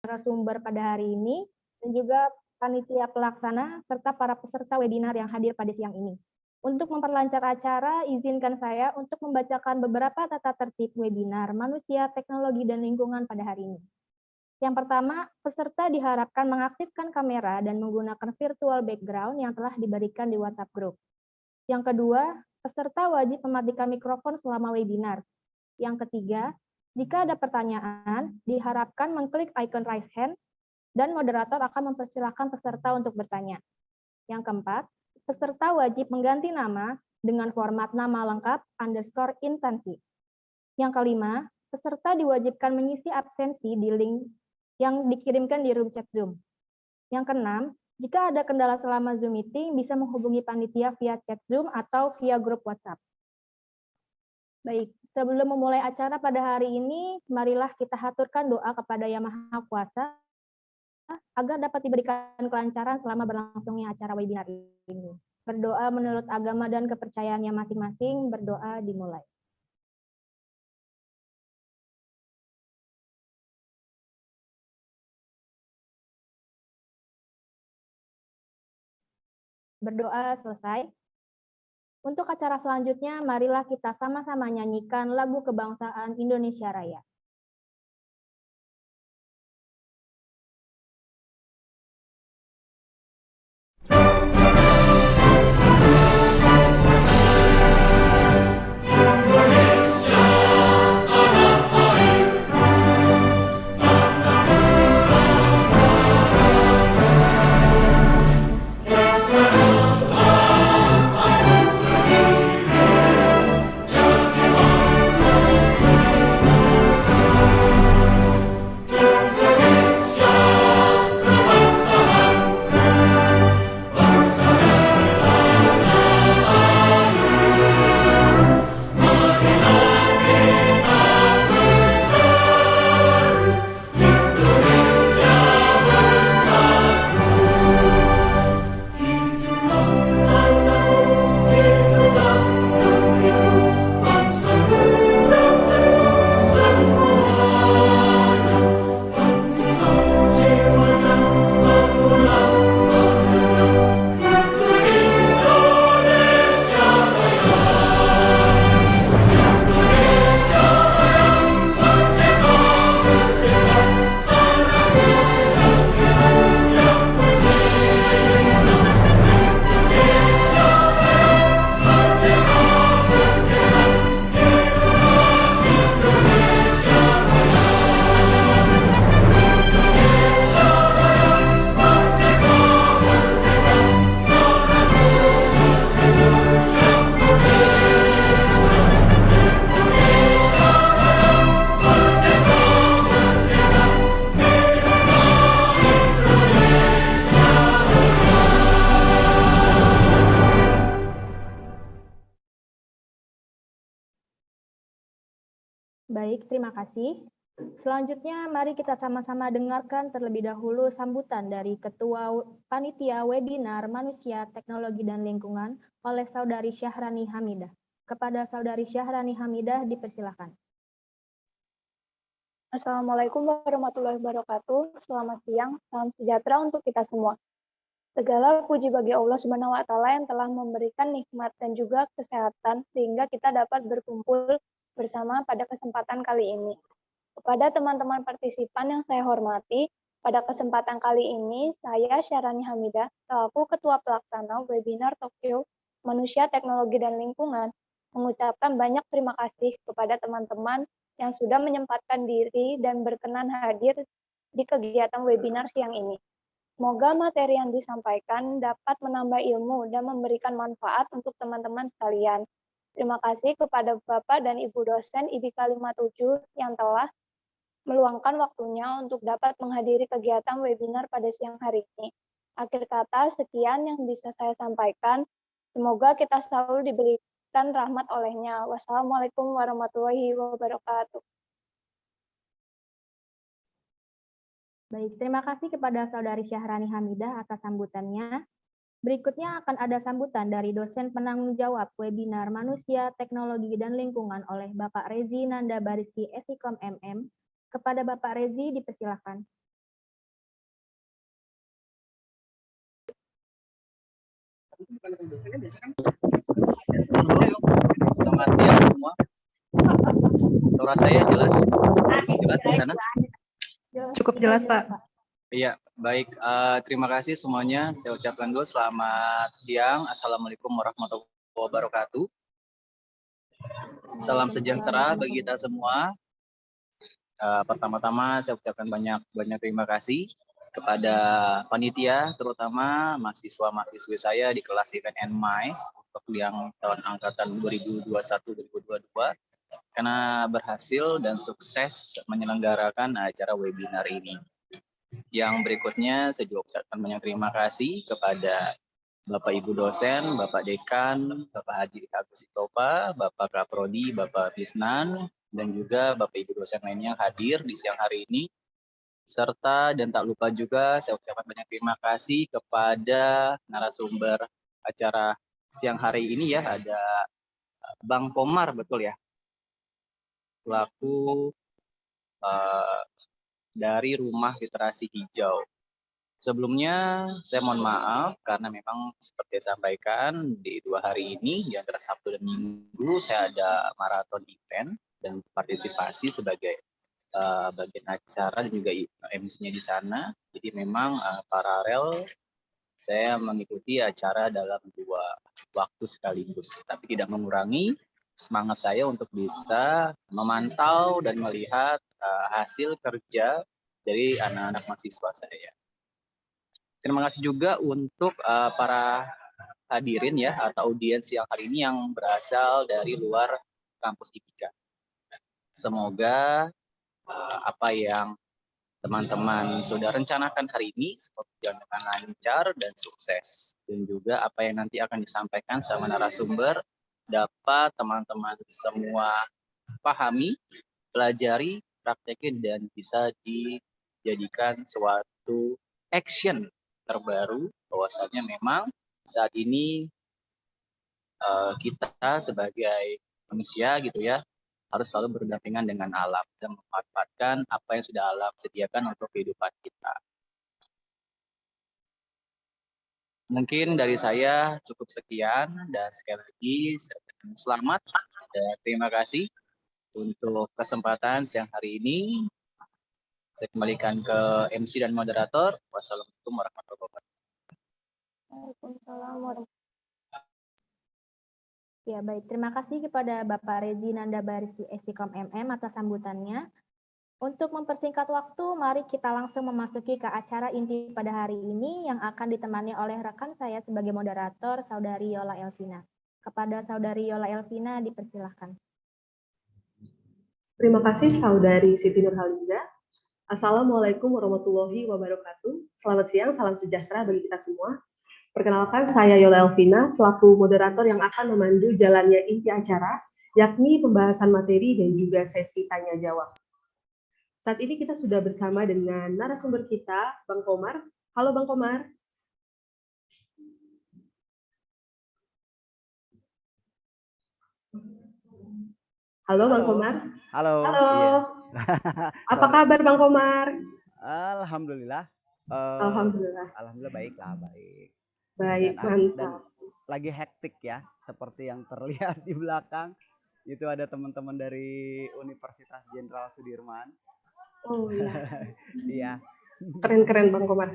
narasumber pada hari ini, dan juga panitia pelaksana, serta para peserta webinar yang hadir pada siang ini. Untuk memperlancar acara, izinkan saya untuk membacakan beberapa tata tertib webinar Manusia, Teknologi, dan Lingkungan pada hari ini. Yang pertama, peserta diharapkan mengaktifkan kamera dan menggunakan virtual background yang telah diberikan di WhatsApp Group. Yang kedua, peserta wajib mematikan mikrofon selama webinar. Yang ketiga, jika ada pertanyaan, diharapkan mengklik icon raise hand dan moderator akan mempersilahkan peserta untuk bertanya. Yang keempat, peserta wajib mengganti nama dengan format nama lengkap _instansi. Yang kelima, peserta diwajibkan mengisi absensi di link yang dikirimkan di room chat Zoom. Yang keenam, jika ada kendala selama Zoom meeting, bisa menghubungi panitia via chat Zoom atau via grup WhatsApp. Baik, sebelum memulai acara pada hari ini, marilah kita haturkan doa kepada Yang Maha Kuasa agar dapat diberikan kelancaran selama berlangsungnya acara webinar ini. Berdoa menurut agama dan kepercayaannya masing-masing, berdoa dimulai. Berdoa selesai. Untuk acara selanjutnya, marilah kita sama-sama nyanyikan lagu kebangsaan Indonesia Raya. Baik, terima kasih. Selanjutnya, mari kita sama-sama dengarkan terlebih dahulu sambutan dari Ketua Panitia Webinar Manusia, Teknologi, dan Lingkungan oleh Saudari Syahrani Hamidah. Kepada Saudari Syahrani Hamidah, dipersilakan. Assalamualaikum warahmatullahi wabarakatuh. Selamat siang, salam sejahtera untuk kita semua. Segala puji bagi Allah Subhanahu wa Ta'ala yang telah memberikan nikmat dan juga kesehatan sehingga kita dapat berkumpul bersama pada kesempatan kali ini. Kepada teman-teman partisipan yang saya hormati, pada kesempatan kali ini saya Syahrani Hamidah selaku Ketua Pelaksana Webinar Tokyo Manusia, Teknologi, dan Lingkungan mengucapkan banyak terima kasih kepada teman-teman yang sudah menyempatkan diri dan berkenan hadir di kegiatan webinar siang ini. Semoga materi yang disampaikan dapat menambah ilmu dan memberikan manfaat untuk teman-teman sekalian. Terima kasih kepada Bapak dan Ibu dosen IBK 57 yang telah meluangkan waktunya untuk dapat menghadiri kegiatan webinar pada siang hari ini. Akhir kata, sekian yang bisa saya sampaikan. Semoga kita selalu diberikan rahmat olehnya. Wassalamualaikum warahmatullahi wabarakatuh. Baik, terima kasih kepada Saudari Syahrani Hamidah atas sambutannya. Berikutnya akan ada sambutan dari dosen penanggung jawab webinar Manusia, Teknologi, dan Lingkungan oleh Bapak Rezi Nanda Bariski Esikom MM. Kepada Bapak Rezi, dipersilakan. Halo, selamat siang semua. Suara saya jelas? Jelas di sana? Cukup jelas, Pak. Iya, baik. Terima kasih semuanya. Saya ucapkan dulu selamat siang. Assalamualaikum warahmatullahi wabarakatuh. Salam sejahtera bagi kita semua. Pertama-tama saya ucapkan banyak terima kasih kepada panitia, terutama mahasiswa-mahasiswi saya di kelas Event and MICE untuk yang tahun angkatan 2021-2022 karena berhasil dan sukses menyelenggarakan acara webinar ini. Yang berikutnya saya juga ucapkan banyak terima kasih kepada Bapak Ibu dosen, Bapak Dekan, Bapak Haji Agus Itopa, Bapak Kaprodi, Bapak Bisnan, dan juga Bapak Ibu dosen lainnya yang hadir di siang hari ini. Serta dan tak lupa juga saya ucapkan banyak terima kasih kepada narasumber acara siang hari ini ya, ada Bang Komar, betul ya? Selaku dari Rumah Literasi Hijau. Sebelumnya saya mohon maaf karena memang seperti saya sampaikan di 2 hari ini di antara Sabtu dan Minggu saya ada maraton event dan partisipasi sebagai bagian acara dan juga MC-nya di sana. Jadi memang paralel saya mengikuti acara dalam 2 waktu sekaligus, tapi tidak mengurangi semangat saya untuk bisa memantau dan melihat hasil kerja dari anak-anak mahasiswa saya. Terima kasih juga untuk para hadirin ya atau audiens yang hari ini yang berasal dari luar kampus IPIKA. Semoga apa yang teman-teman sudah rencanakan hari ini semoga berjalan dengan lancar dan sukses. Dan juga apa yang nanti akan disampaikan sama narasumber dapat teman-teman semua pahami, pelajari, praktekin dan bisa dijadikan suatu action terbaru bahwasanya memang saat ini kita sebagai manusia gitu ya harus selalu berdampingan dengan alam dan memanfaatkan apa yang sudah alam sediakan untuk kehidupan kita. Mungkin dari saya cukup sekian dan sekali lagi selamat dan terima kasih untuk kesempatan siang hari ini. Saya kembalikan ke MC dan moderator. Wassalamualaikum warahmatullahi wabarakatuh. Waalaikumsalam warahmatullahi Ya, baik. Terima kasih kepada Bapak Rezi Nanda Barisi Esikom MM atas sambutannya. Untuk mempersingkat waktu, mari kita langsung memasuki ke acara inti pada hari ini yang akan ditemani oleh rekan saya sebagai moderator, Saudari Yola Elvina. Kepada Saudari Yola Elvina, dipersilahkan. Terima kasih Saudari Siti Nurhaliza. Assalamualaikum warahmatullahi wabarakatuh. Selamat siang, salam sejahtera bagi kita semua. Perkenalkan, saya Yola Elvina, selaku moderator yang akan memandu jalannya inti acara, yakni pembahasan materi dan juga sesi tanya-jawab. Saat ini kita sudah bersama dengan narasumber kita, Bang Komar. Halo Bang Komar. Halo Bang Komar. Halo. Halo. Iya. Apa kabar Bang Komar? Alhamdulillah. Alhamdulillah baik. Baik, mantap. Dan lagi hektik ya, seperti yang terlihat di belakang. Itu ada teman-teman dari Universitas Jenderal Sudirman. Oh iya. Iya. Keren Bang Komar.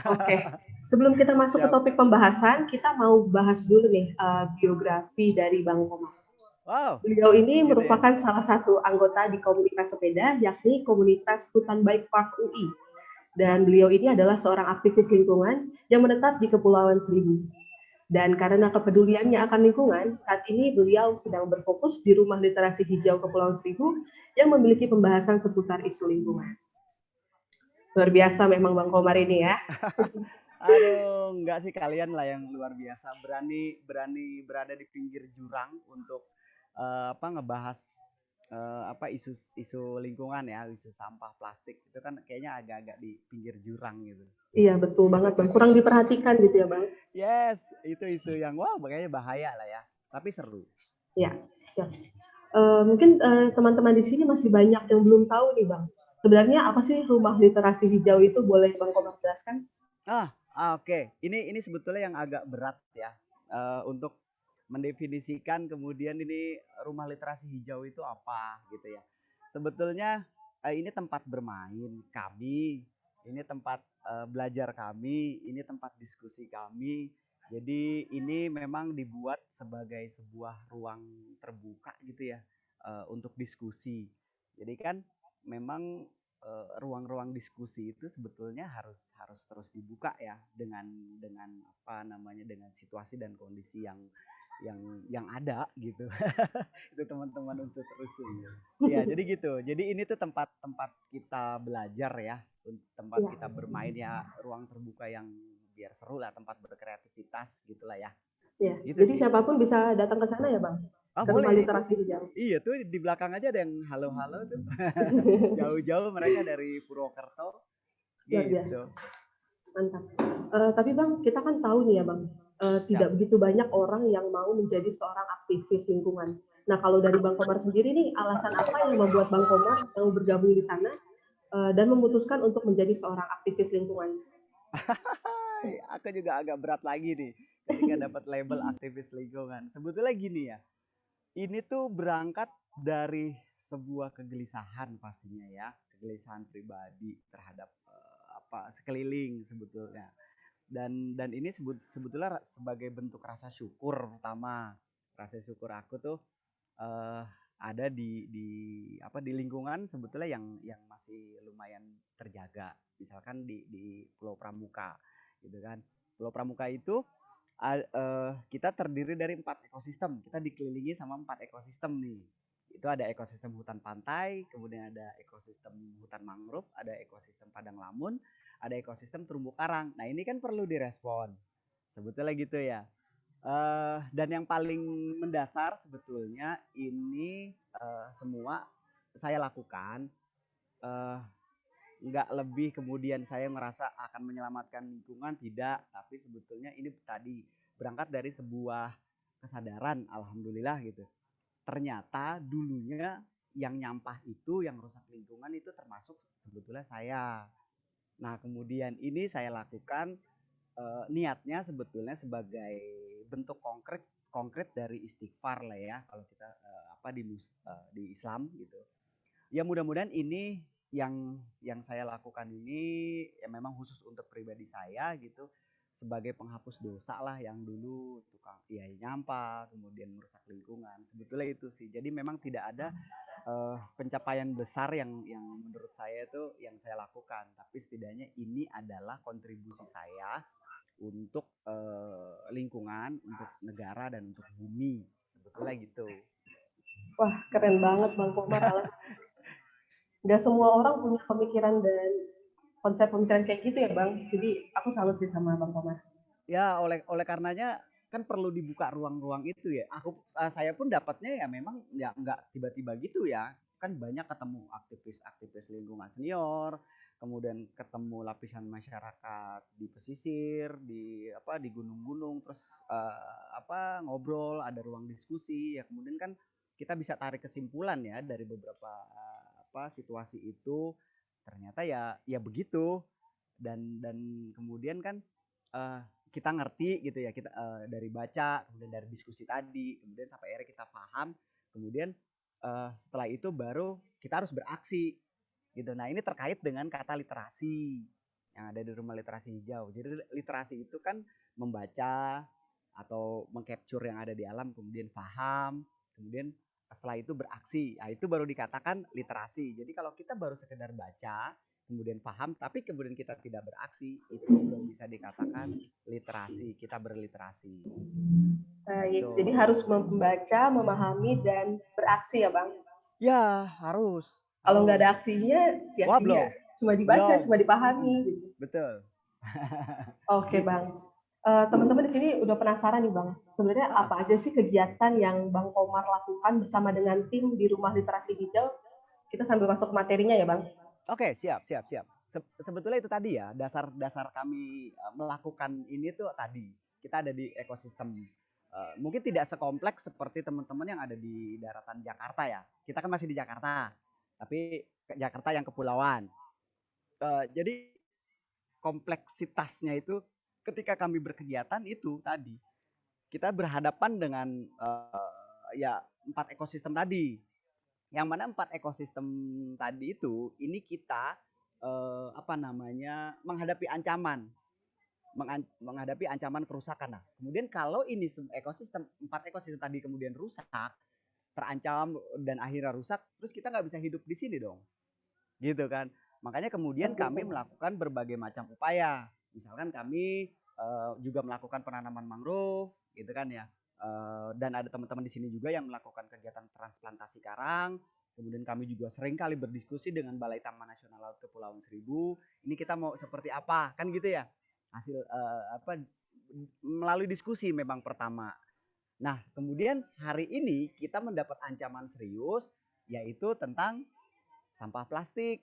Oke. Sebelum kita masuk ke topik pembahasan, kita mau bahas dulu nih biografi dari Bang Komar. Wow. Beliau ini merupakan salah satu anggota di komunitas sepeda, yakni komunitas Hutan Bike Park UI. Dan beliau ini adalah seorang aktivis lingkungan yang menetap di Kepulauan Seribu. Dan karena kepeduliannya akan lingkungan, saat ini beliau sedang berfokus di Rumah Literasi Hijau Kepulauan Seribu yang memiliki pembahasan seputar isu lingkungan. Luar biasa memang Bang Komar ini ya. Aduh, enggak sih, kalian lah yang luar biasa, berani berada di pinggir jurang untuk ngebahas isu lingkungan ya, isu sampah plastik itu kan kayaknya agak-agak di pinggir jurang gitu. Iya betul banget Bang, kurang diperhatikan gitu ya Bang. Yes, itu isu yang kayaknya bahaya lah ya, tapi seru. Ya, siap. Mungkin teman-teman di sini masih banyak yang belum tahu nih Bang. Sebenarnya apa sih Rumah Literasi Hijau itu, boleh Bang Komar jelaskan? Oke. Ini sebetulnya yang agak berat ya. untuk mendefinisikan kemudian ini rumah literasi hijau itu apa gitu ya. Sebetulnya ini tempat bermain kami, ini tempat belajar kami, ini tempat diskusi kami. Jadi ini memang dibuat sebagai sebuah ruang terbuka gitu ya, untuk diskusi. Jadi kan memang ruang-ruang diskusi itu sebetulnya harus harus terus dibuka ya dengan apa namanya, dengan situasi dan kondisi yang ada gitu. Itu teman-teman unsur rusuh. Ya, jadi gitu. Jadi ini tuh tempat-tempat kita belajar ya, tempat Iya. kita bermain ya, ruang terbuka yang biar seru lah, tempat berkreativitas gitulah ya. Iya. Gitu Jadi sih. siapapun bisa datang ke sana ya, Bang? Ah, Ke rumah boleh itu. literasi hijau. Iya tuh di belakang aja ada yang halo-halo tuh. Jauh-jauh mereka dari Purwokerto Luar biasa. gitu. Mantap. Tapi Bang, kita kan tahu nih ya Bang, tidak begitu banyak orang yang mau menjadi seorang aktivis lingkungan. Nah, kalau dari Bang Komar sendiri nih, alasan apa yang membuat Bang Komar mau bergabung di sana dan memutuskan untuk menjadi seorang aktivis lingkungan? Hai, aku juga agak berat lagi nih ketika dapat label aktivis lingkungan. Sebetulnya gini ya, ini tuh berangkat dari sebuah kegelisahan pastinya ya, kegelisahan pribadi terhadap apa sekeliling sebetulnya. Dan ini sebetulnya sebagai bentuk rasa syukur pertama. Rasa syukur aku tuh eh, ada di lingkungan sebetulnya yang masih lumayan terjaga. Misalkan di Pulau Pramuka gitu kan. Pulau Pramuka itu kita terdiri dari 4 ekosistem. Kita dikelilingi sama 4 ekosistem nih. Itu ada ekosistem hutan pantai, kemudian ada ekosistem hutan mangrove, ada ekosistem padang lamun, ada ekosistem terumbu karang. Nah ini kan perlu direspon. Sebetulnya gitu ya. Dan yang paling mendasar sebetulnya ini semua saya lakukan nggak lebih kemudian saya merasa akan menyelamatkan lingkungan, tidak, tapi sebetulnya ini tadi berangkat dari sebuah kesadaran, alhamdulillah gitu. Ternyata dulunya yang nyampah itu, yang rusak lingkungan itu termasuk sebetulnya saya. Nah kemudian ini saya lakukan niatnya sebetulnya sebagai bentuk konkret dari istighfar lah ya, kalau kita di Islam gitu. Ya mudah-mudahan ini yang saya lakukan ini ya memang khusus untuk pribadi saya gitu, sebagai penghapus dosa lah yang dulu tukang ya nyampah kemudian merusak lingkungan, sebetulnya itu sih. Jadi memang tidak ada pencapaian besar yang menurut saya itu yang saya lakukan, tapi setidaknya ini adalah kontribusi saya untuk lingkungan, untuk negara dan untuk bumi, sebetulnya gitu. Wah, keren banget Bang Komar. Nggak semua orang punya pemikiran dan konsep pemikiran kayak gitu ya Bang. Jadi aku salut sih sama Bang Komar. Ya oleh karenanya kan perlu dibuka ruang-ruang itu ya. Saya pun dapatnya ya memang ya nggak tiba-tiba gitu ya. Kan banyak ketemu aktivis-aktivis lingkungan senior, kemudian ketemu lapisan masyarakat di pesisir, di gunung-gunung, terus ngobrol, ada ruang diskusi ya. Kemudian kan kita bisa tarik kesimpulan ya dari beberapa situasi itu, ternyata ya begitu. Dan kemudian kan kita ngerti gitu ya, kita dari baca, kemudian dari diskusi tadi, kemudian sampai akhirnya kita paham, kemudian setelah itu baru kita harus beraksi gitu. Nah ini terkait dengan kata literasi yang ada di rumah literasi hijau. Jadi literasi itu kan membaca atau mengcapture yang ada di alam, kemudian paham, kemudian setelah itu beraksi. Nah itu baru dikatakan literasi. Jadi kalau kita baru sekedar baca, kemudian paham, tapi kemudian kita tidak beraksi, itu belum bisa dikatakan literasi. Kita berliterasi. Baik, jadi harus membaca, memahami, dan beraksi ya Bang? Ya, harus. Kalau nggak ada aksinya, sia-sia. Cuma dibaca, cuma dipahami. Gitu. Betul. Oke Bang. Teman-teman di sini udah penasaran nih Bang. Sebenarnya apa aja sih kegiatan yang Bang Komar lakukan bersama dengan tim di Rumah Literasi Hijau? Kita sambil masuk ke materinya ya Bang. Oke, siap. Sebetulnya itu tadi ya, dasar kami melakukan ini tuh tadi. Kita ada di ekosistem. Mungkin tidak sekompleks seperti teman-teman yang ada di daratan Jakarta ya. Kita kan masih di Jakarta, tapi Jakarta yang kepulauan. Jadi kompleksitasnya itu ketika kami berkegiatan itu tadi, kita berhadapan dengan ya 4 ekosistem tadi. Yang mana 4 ekosistem tadi itu ini kita menghadapi ancaman kerusakan. Nah, kemudian kalau ini 4 ekosistem tadi kemudian rusak, terancam dan akhirnya rusak, terus kita nggak bisa hidup di sini dong, gitu kan. Makanya kemudian kami melakukan berbagai macam upaya. Misalkan kami juga melakukan penanaman mangrove, gitu kan ya. Dan ada teman-teman di sini juga yang melakukan kegiatan transplantasi karang. Kemudian kami juga sering kali berdiskusi dengan Balai Taman Nasional Laut Kepulauan Seribu. Ini kita mau seperti apa, kan gitu ya. Hasil melalui diskusi memang pertama. Nah, kemudian hari ini kita mendapat ancaman serius, yaitu tentang sampah plastik.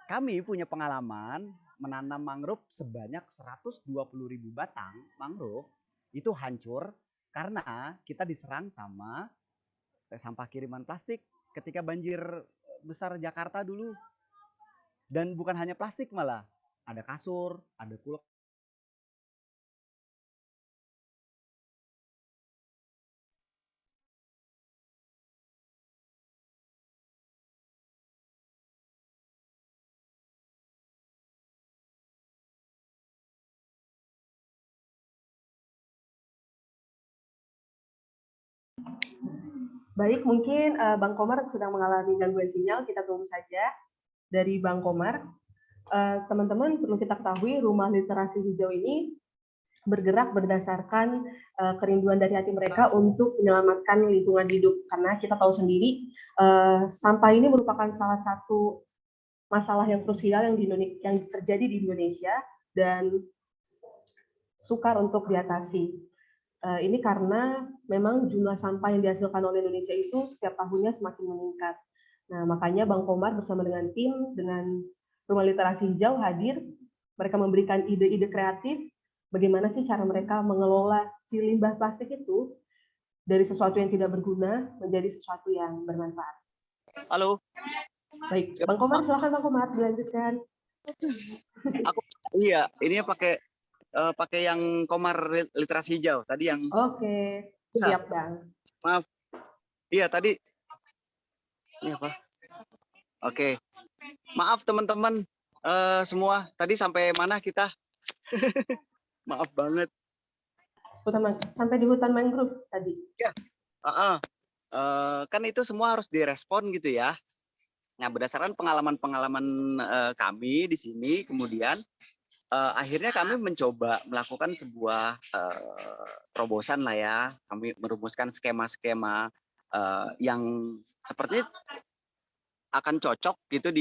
Kami punya pengalaman menanam mangrove sebanyak 120.000 batang mangrove, itu hancur karena kita diserang sama sampah kiriman plastik ketika banjir besar Jakarta dulu. Dan bukan hanya plastik, malah ada kasur, ada kulkas. Baik, mungkin Bang Komar sedang mengalami gangguan sinyal, kita tunggu saja dari Bang Komar. Teman-teman perlu kita ketahui rumah literasi hijau ini bergerak berdasarkan kerinduan dari hati mereka untuk menyelamatkan lingkungan hidup. Karena kita tahu sendiri sampah ini merupakan salah satu masalah yang krusial yang terjadi di Indonesia dan sukar untuk diatasi. Ini karena memang jumlah sampah yang dihasilkan oleh Indonesia itu setiap tahunnya semakin meningkat. Nah, makanya Bang Komar bersama dengan tim, dengan Rumah Literasi Hijau hadir, mereka memberikan ide-ide kreatif, bagaimana sih cara mereka mengelola si limbah plastik itu dari sesuatu yang tidak berguna menjadi sesuatu yang bermanfaat. Halo. Baik, Bang Komar, silakan Bang Komar, dilanjutkan. Iya, ini pakai yang Komar Literasi Hijau tadi yang. Oke, siap Bang. Maaf. Iya tadi. Ini apa? Oke. Maaf teman-teman semua. Tadi sampai mana kita? Maaf banget. Sampai di hutan mangrove tadi. Ya. Kan itu semua harus direspon gitu ya. Nah, berdasarkan pengalaman-pengalaman kami di sini, kemudian akhirnya kami mencoba melakukan sebuah terobosan lah ya. Kami merumuskan skema-skema yang sepertinya akan cocok gitu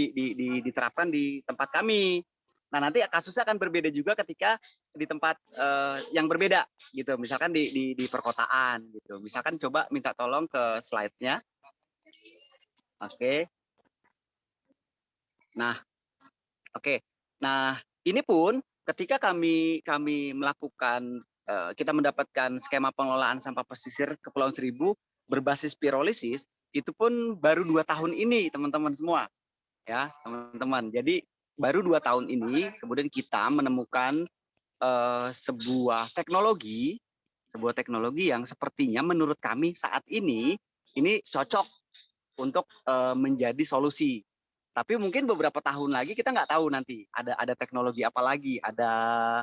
diterapkan di tempat kami. Nah, nanti kasusnya akan berbeda juga ketika di tempat yang berbeda gitu. Misalkan di perkotaan gitu. Misalkan coba minta tolong ke slide-nya. Oke. Nah, oke. Nah, ini pun ketika kami melakukan kita mendapatkan skema pengelolaan sampah pesisir Kepulauan Seribu berbasis pirolisis, itu pun baru 2 tahun ini teman-teman semua. Ya, teman-teman. Jadi baru 2 tahun ini kemudian kita menemukan sebuah teknologi yang sepertinya menurut kami saat ini cocok untuk menjadi solusi. Tapi mungkin beberapa tahun lagi kita nggak tahu nanti ada teknologi apa lagi, ada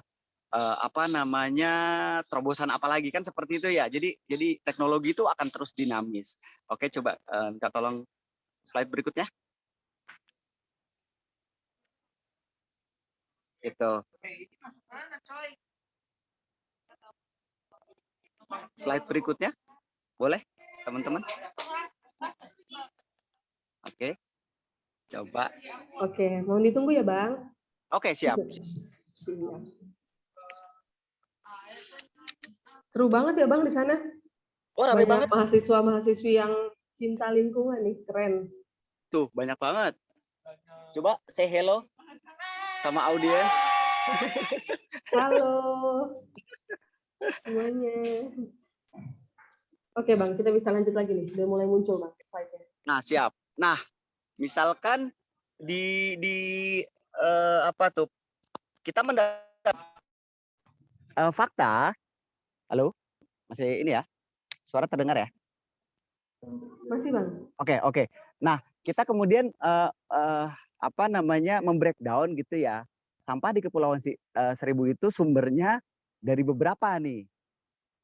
terobosan apa lagi, kan seperti itu ya. Jadi teknologi itu akan terus dinamis. Oke, coba minta tolong slide berikutnya. Itu. Slide berikutnya, boleh teman-teman? Oke. Coba. Oke, mau ditunggu ya, Bang? Oke, siap. Seru banget ya, Bang, di sana. Oh, rame banget. Mahasiswa-mahasiswi yang cinta lingkungan nih, keren. Tuh, banyak banget. Coba say hello sama audiens. Halo semuanya. Oke, Bang, kita bisa lanjut lagi nih. Udah mulai muncul, Bang, slide-nya. Nah, siap. Nah, misalkan di kita mendapat fakta. Halo? Masih ini ya? Suara terdengar ya? Masih Bang. Oke. Nah, kita kemudian apa namanya membreakdown gitu ya. Sampah di Kepulauan Seribu itu sumbernya dari beberapa nih.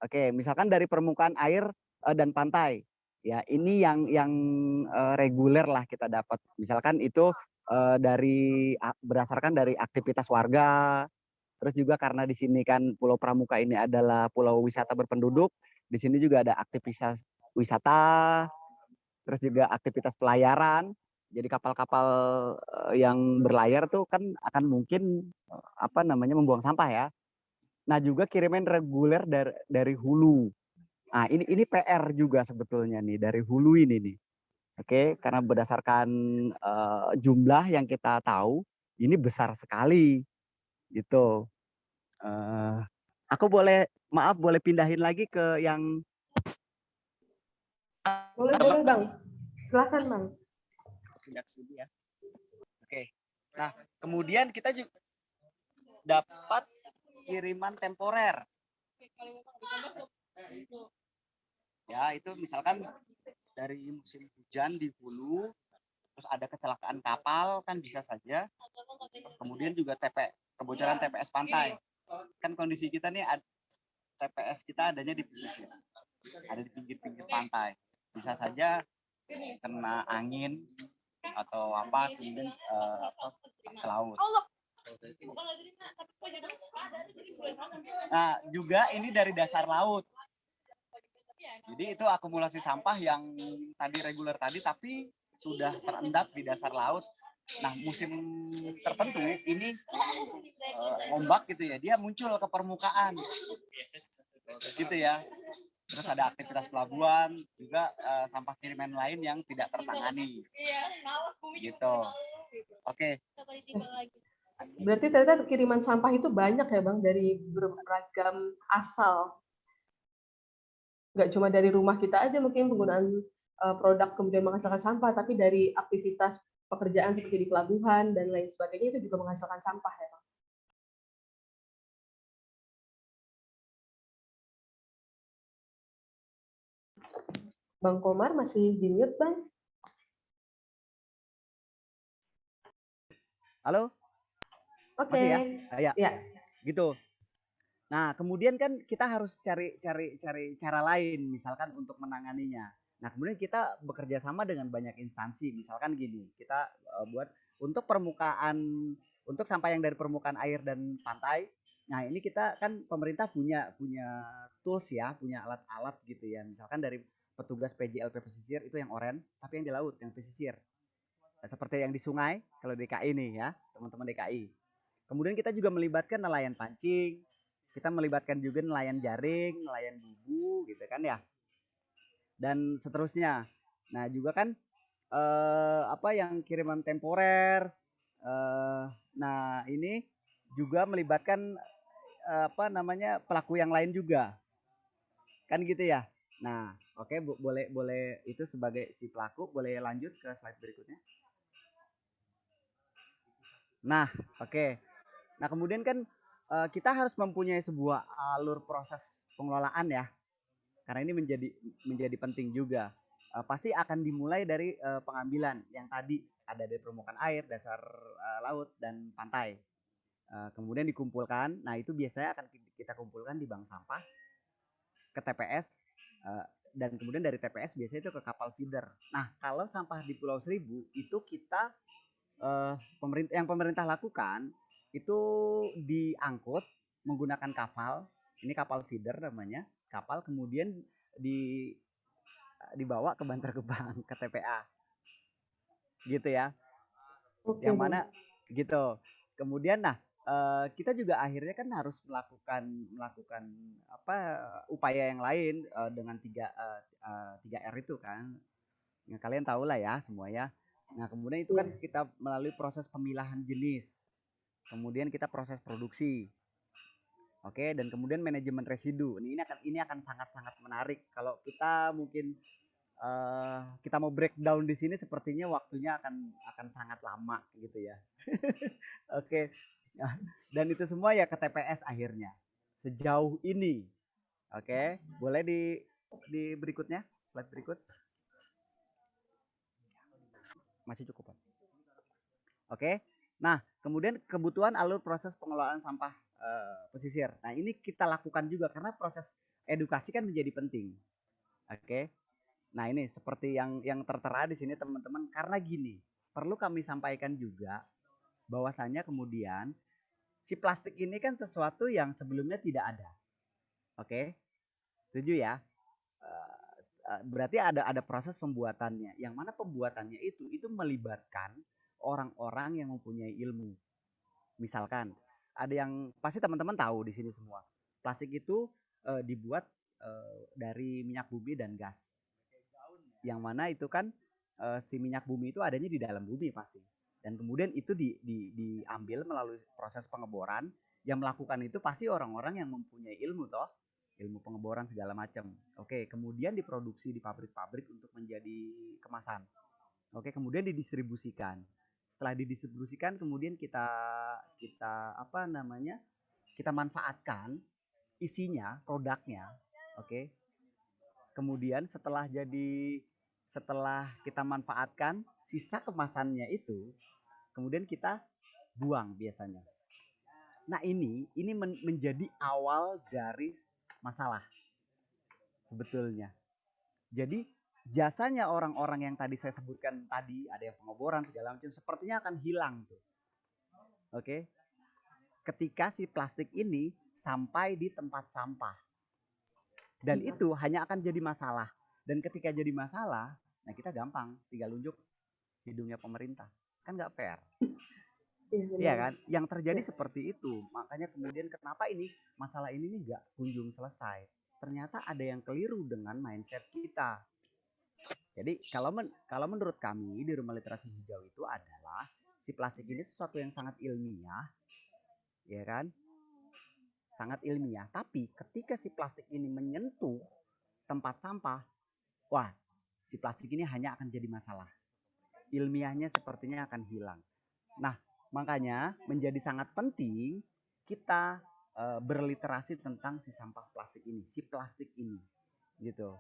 Oke, misalkan dari permukaan air dan pantai. Ya, ini yang reguler lah kita dapat. Misalkan itu berdasarkan dari aktivitas warga. Terus juga karena di sini kan Pulau Pramuka ini adalah pulau wisata berpenduduk, di sini juga ada aktivitas wisata, terus juga aktivitas pelayaran. Jadi kapal-kapal yang berlayar tuh kan akan mungkin apa namanya membuang sampah ya. Nah, juga kiriman reguler dari hulu. Nah, ini PR juga sebetulnya nih dari hulu ini nih. Oke, karena berdasarkan jumlah yang kita tahu, ini besar sekali gitu. Aku boleh pindahin lagi ke yang Boleh Bang. Silakan Bang. pindah ke sini ya. Oke. Nah, kemudian kita juga dapat kiriman temporer. Ya, itu misalkan dari musim hujan di hulu, terus ada kecelakaan kapal kan bisa saja. Kemudian juga kebocoran TPS pantai. Kan kondisi kita nih TPS kita adanya di pesisir. Ada di pinggir-pinggir pantai. Bisa saja kena angin atau apa kemudian ke laut. Nah, juga ini dari dasar laut. Jadi itu akumulasi sampah yang tadi reguler tadi tapi sudah terendap di dasar laut. Nah, musim tertentu ini ombak gitu ya, dia muncul ke permukaan. Gitu ya. Terus ada aktivitas pelabuhan, juga sampah kiriman lain yang tidak tertangani. Gitu. Oke. Berarti ternyata kiriman sampah itu banyak ya Bang, dari beragam asal. Nggak cuma dari rumah kita aja mungkin penggunaan produk kemudian menghasilkan sampah, tapi dari aktivitas pekerjaan seperti di pelabuhan dan lain sebagainya itu juga menghasilkan sampah ya Bang. Bang Komar masih di mute Bang? Halo? Oke. Masih ya? Ya. Gitu. Nah, kemudian kan kita harus cari cara lain, misalkan untuk menanganinya. Nah, kemudian kita bekerja sama dengan banyak instansi, misalkan gini, kita buat untuk untuk sampah yang dari permukaan air dan pantai. Nah, ini kita kan pemerintah punya tools ya, punya alat-alat gitu ya. Misalkan dari petugas PJLP pesisir itu yang oranye, tapi yang di laut, yang pesisir. Nah, seperti yang di sungai, kalau DKI nih ya, teman-teman DKI. Kemudian kita juga melibatkan nelayan pancing, kita melibatkan juga nelayan jaring, nelayan bubu gitu kan ya. Dan seterusnya. Nah, juga kan apa yang kiriman temporer. Nah, ini juga melibatkan apa namanya pelaku yang lain juga. Kan gitu ya. Nah, oke, boleh itu sebagai si pelaku, boleh lanjut ke slide berikutnya. Nah, oke. Nah, kemudian kan kita harus mempunyai sebuah alur proses pengelolaan ya. Karena ini menjadi penting juga. Pasti akan dimulai dari pengambilan yang tadi ada dari permukaan air, dasar laut dan pantai. Kemudian dikumpulkan. Nah, itu biasanya akan kita kumpulkan di bank sampah ke TPS dan kemudian dari TPS biasanya itu ke kapal feeder. Nah, kalau sampah di Pulau Seribu itu kita yang pemerintah lakukan itu diangkut menggunakan kapal. Ini kapal feeder namanya. Kapal kemudian dibawa ke Bantar Gebang ke TPA. Gitu ya. Oke, yang mana gitu. Kemudian kita juga akhirnya kan harus melakukan apa upaya yang lain dengan 3R itu kan. Nah, kalian tahu lah ya semua ya. Nah, kemudian itu kan kita melalui proses pemilahan jenis. Kemudian kita proses produksi. Oke, dan kemudian manajemen residu. Ini akan sangat-sangat menarik kalau kita mungkin kita mau breakdown di sini sepertinya waktunya akan sangat lama gitu ya. Oke. Dan itu semua ya ke TPS akhirnya. Sejauh ini Oke, boleh di berikutnya, slide berikut. Masih cukup, Pak. Oke. Nah, kemudian kebutuhan alur proses pengelolaan sampah pesisir. Nah, ini kita lakukan juga karena proses edukasi kan menjadi penting. Oke. Nah, ini seperti yang tertera di sini teman-teman, karena gini, perlu kami sampaikan juga bahwasannya kemudian si plastik ini kan sesuatu yang sebelumnya tidak ada. Oke. Setuju ya? Berarti ada proses pembuatannya. Yang mana pembuatannya itu melibatkan orang-orang yang mempunyai ilmu. Misalkan ada yang pasti teman-teman tahu di sini semua. Plastik itu dibuat dari minyak bumi dan gas. Yang mana itu kan si minyak bumi itu adanya di dalam bumi pasti. Dan kemudian itu diambil melalui proses pengeboran. Yang melakukan itu pasti orang-orang yang mempunyai ilmu toh, ilmu pengeboran segala macam. Oke, kemudian diproduksi di pabrik-pabrik untuk menjadi kemasan. Oke, kemudian didistribusikan. Setelah didistribusikan kemudian kita apa namanya? Kita manfaatkan isinya, produknya. Oke. Kemudian setelah kita manfaatkan sisa kemasannya itu, kemudian kita buang biasanya. Nah, ini menjadi awal dari masalah sebetulnya. Jadi jasanya orang-orang yang tadi saya sebutkan tadi, ada yang pengeboran segala macam, sepertinya akan hilang tuh. Oke. Ketika si plastik ini sampai di tempat sampah. Dan itu hanya akan jadi masalah. Dan ketika jadi masalah, nah kita gampang tinggal unjuk hidungnya pemerintah. Kan nggak fair. Iya kan? Yang terjadi seperti itu. Makanya kemudian kenapa masalah ini nggak kunjung selesai. Ternyata ada yang keliru dengan mindset kita. Jadi kalau menurut kami di Rumah Literasi Hijau itu adalah si plastik ini sesuatu yang sangat ilmiah, ya kan? Sangat ilmiah. Tapi ketika si plastik ini menyentuh tempat sampah, wah, si plastik ini hanya akan jadi masalah. Ilmiahnya sepertinya akan hilang. Nah, makanya menjadi sangat penting kita berliterasi tentang si sampah plastik ini, si plastik ini, gitu.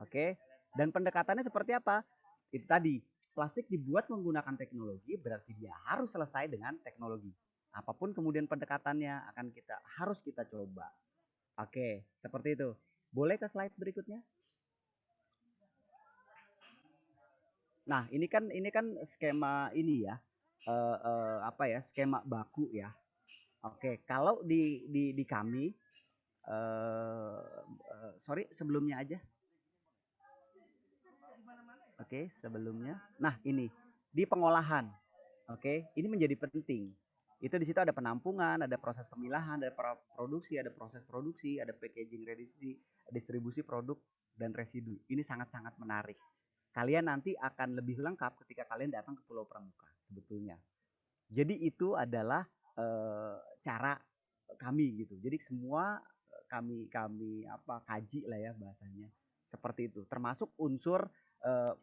Oke. Dan pendekatannya seperti apa? Itu tadi, plastik dibuat menggunakan teknologi, berarti dia harus selesai dengan teknologi. Apapun kemudian pendekatannya harus kita coba. Oke, seperti itu. Boleh ke slide berikutnya? Nah, ini kan skema ini ya. Skema baku ya. Oke, kalau di kami sorry sebelumnya aja. Oke, sebelumnya. Nah, ini di pengolahan. Oke, ini menjadi penting. Itu di situ ada penampungan, ada proses pemilahan, ada produksi, ada proses produksi, ada packaging, distribusi produk dan residu. Ini sangat-sangat menarik. Kalian nanti akan lebih lengkap ketika kalian datang ke Pulau Pramuka sebetulnya. Jadi itu adalah cara kami gitu. Jadi semua kami kaji lah ya bahasanya. Seperti itu. Termasuk unsur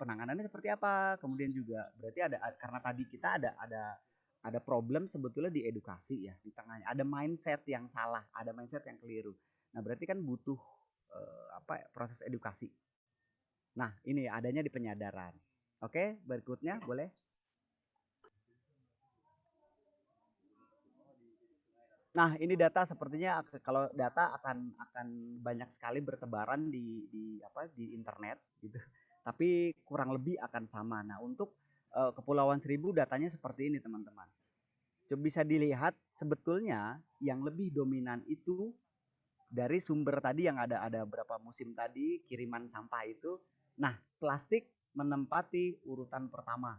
penanganannya seperti apa. Kemudian juga berarti karena tadi kita ada problem sebetulnya di edukasi ya, di tengahnya. Ada mindset yang salah, ada mindset yang keliru. Nah, berarti kan butuh proses edukasi. Nah, ini adanya di penyadaran. Oke, berikutnya boleh. Nah, ini data sepertinya kalau data akan banyak sekali bertebaran di internet gitu. Tapi kurang lebih akan sama. Nah, untuk Kepulauan Seribu datanya seperti ini, teman-teman. Coba bisa dilihat sebetulnya yang lebih dominan itu dari sumber tadi yang ada berapa musim tadi kiriman sampah itu. Nah, plastik menempati urutan pertama.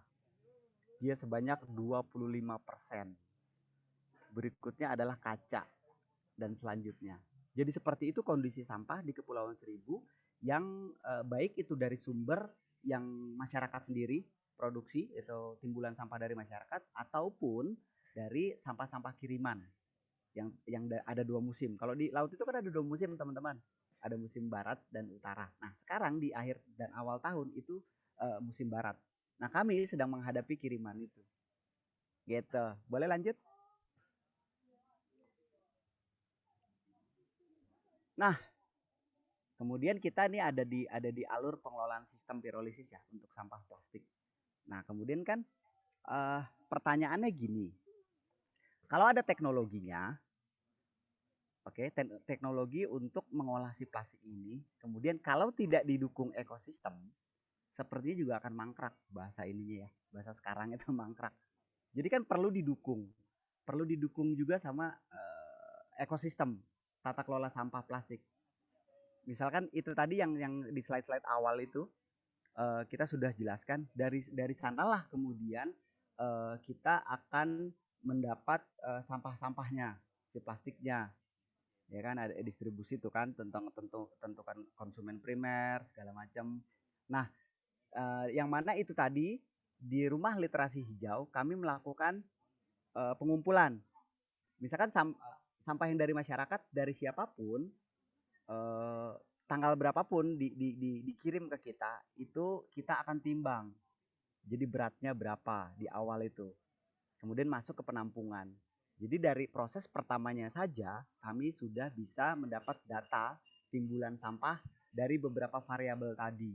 Dia sebanyak 25%. Berikutnya adalah kaca dan selanjutnya. Jadi seperti itu kondisi sampah di Kepulauan Seribu yang baik itu dari sumber yang masyarakat sendiri produksi atau timbulan sampah dari masyarakat ataupun dari sampah-sampah kiriman yang ada 2 musim. Kalau di laut itu kan ada 2 musim, teman-teman. Ada musim barat dan utara. Nah, sekarang di akhir dan awal tahun itu musim barat. Nah, kami sedang menghadapi kiriman itu. Gitu. Boleh lanjut? Nah, Kemudian kita nih ada di alur pengelolaan sistem pirolisis ya untuk sampah plastik. Nah, kemudian kan pertanyaannya gini. Kalau ada teknologinya, oke, teknologi untuk mengolah si plastik ini, kemudian kalau tidak didukung ekosistem, sepertinya juga akan mangkrak bahasa ininya ya. Bahasa sekarang itu mangkrak. Jadi kan perlu didukung juga sama ekosistem tata kelola sampah plastik. Misalkan itu tadi yang di slide-slide awal itu kita sudah jelaskan, dari sanalah kemudian kita akan mendapat sampah-sampahnya, si plastiknya. Ya kan ada distribusi tuh kan, tentukan konsumen primer segala macam. Nah, yang mana itu tadi di Rumah Literasi Hijau kami melakukan pengumpulan. Misalkan sampah yang dari masyarakat, dari siapapun, tanggal berapapun dikirim ke kita, itu kita akan timbang. Jadi beratnya berapa di awal itu. Kemudian masuk ke penampungan. Jadi dari proses pertamanya saja kami sudah bisa mendapat data timbulan sampah dari beberapa variabel tadi.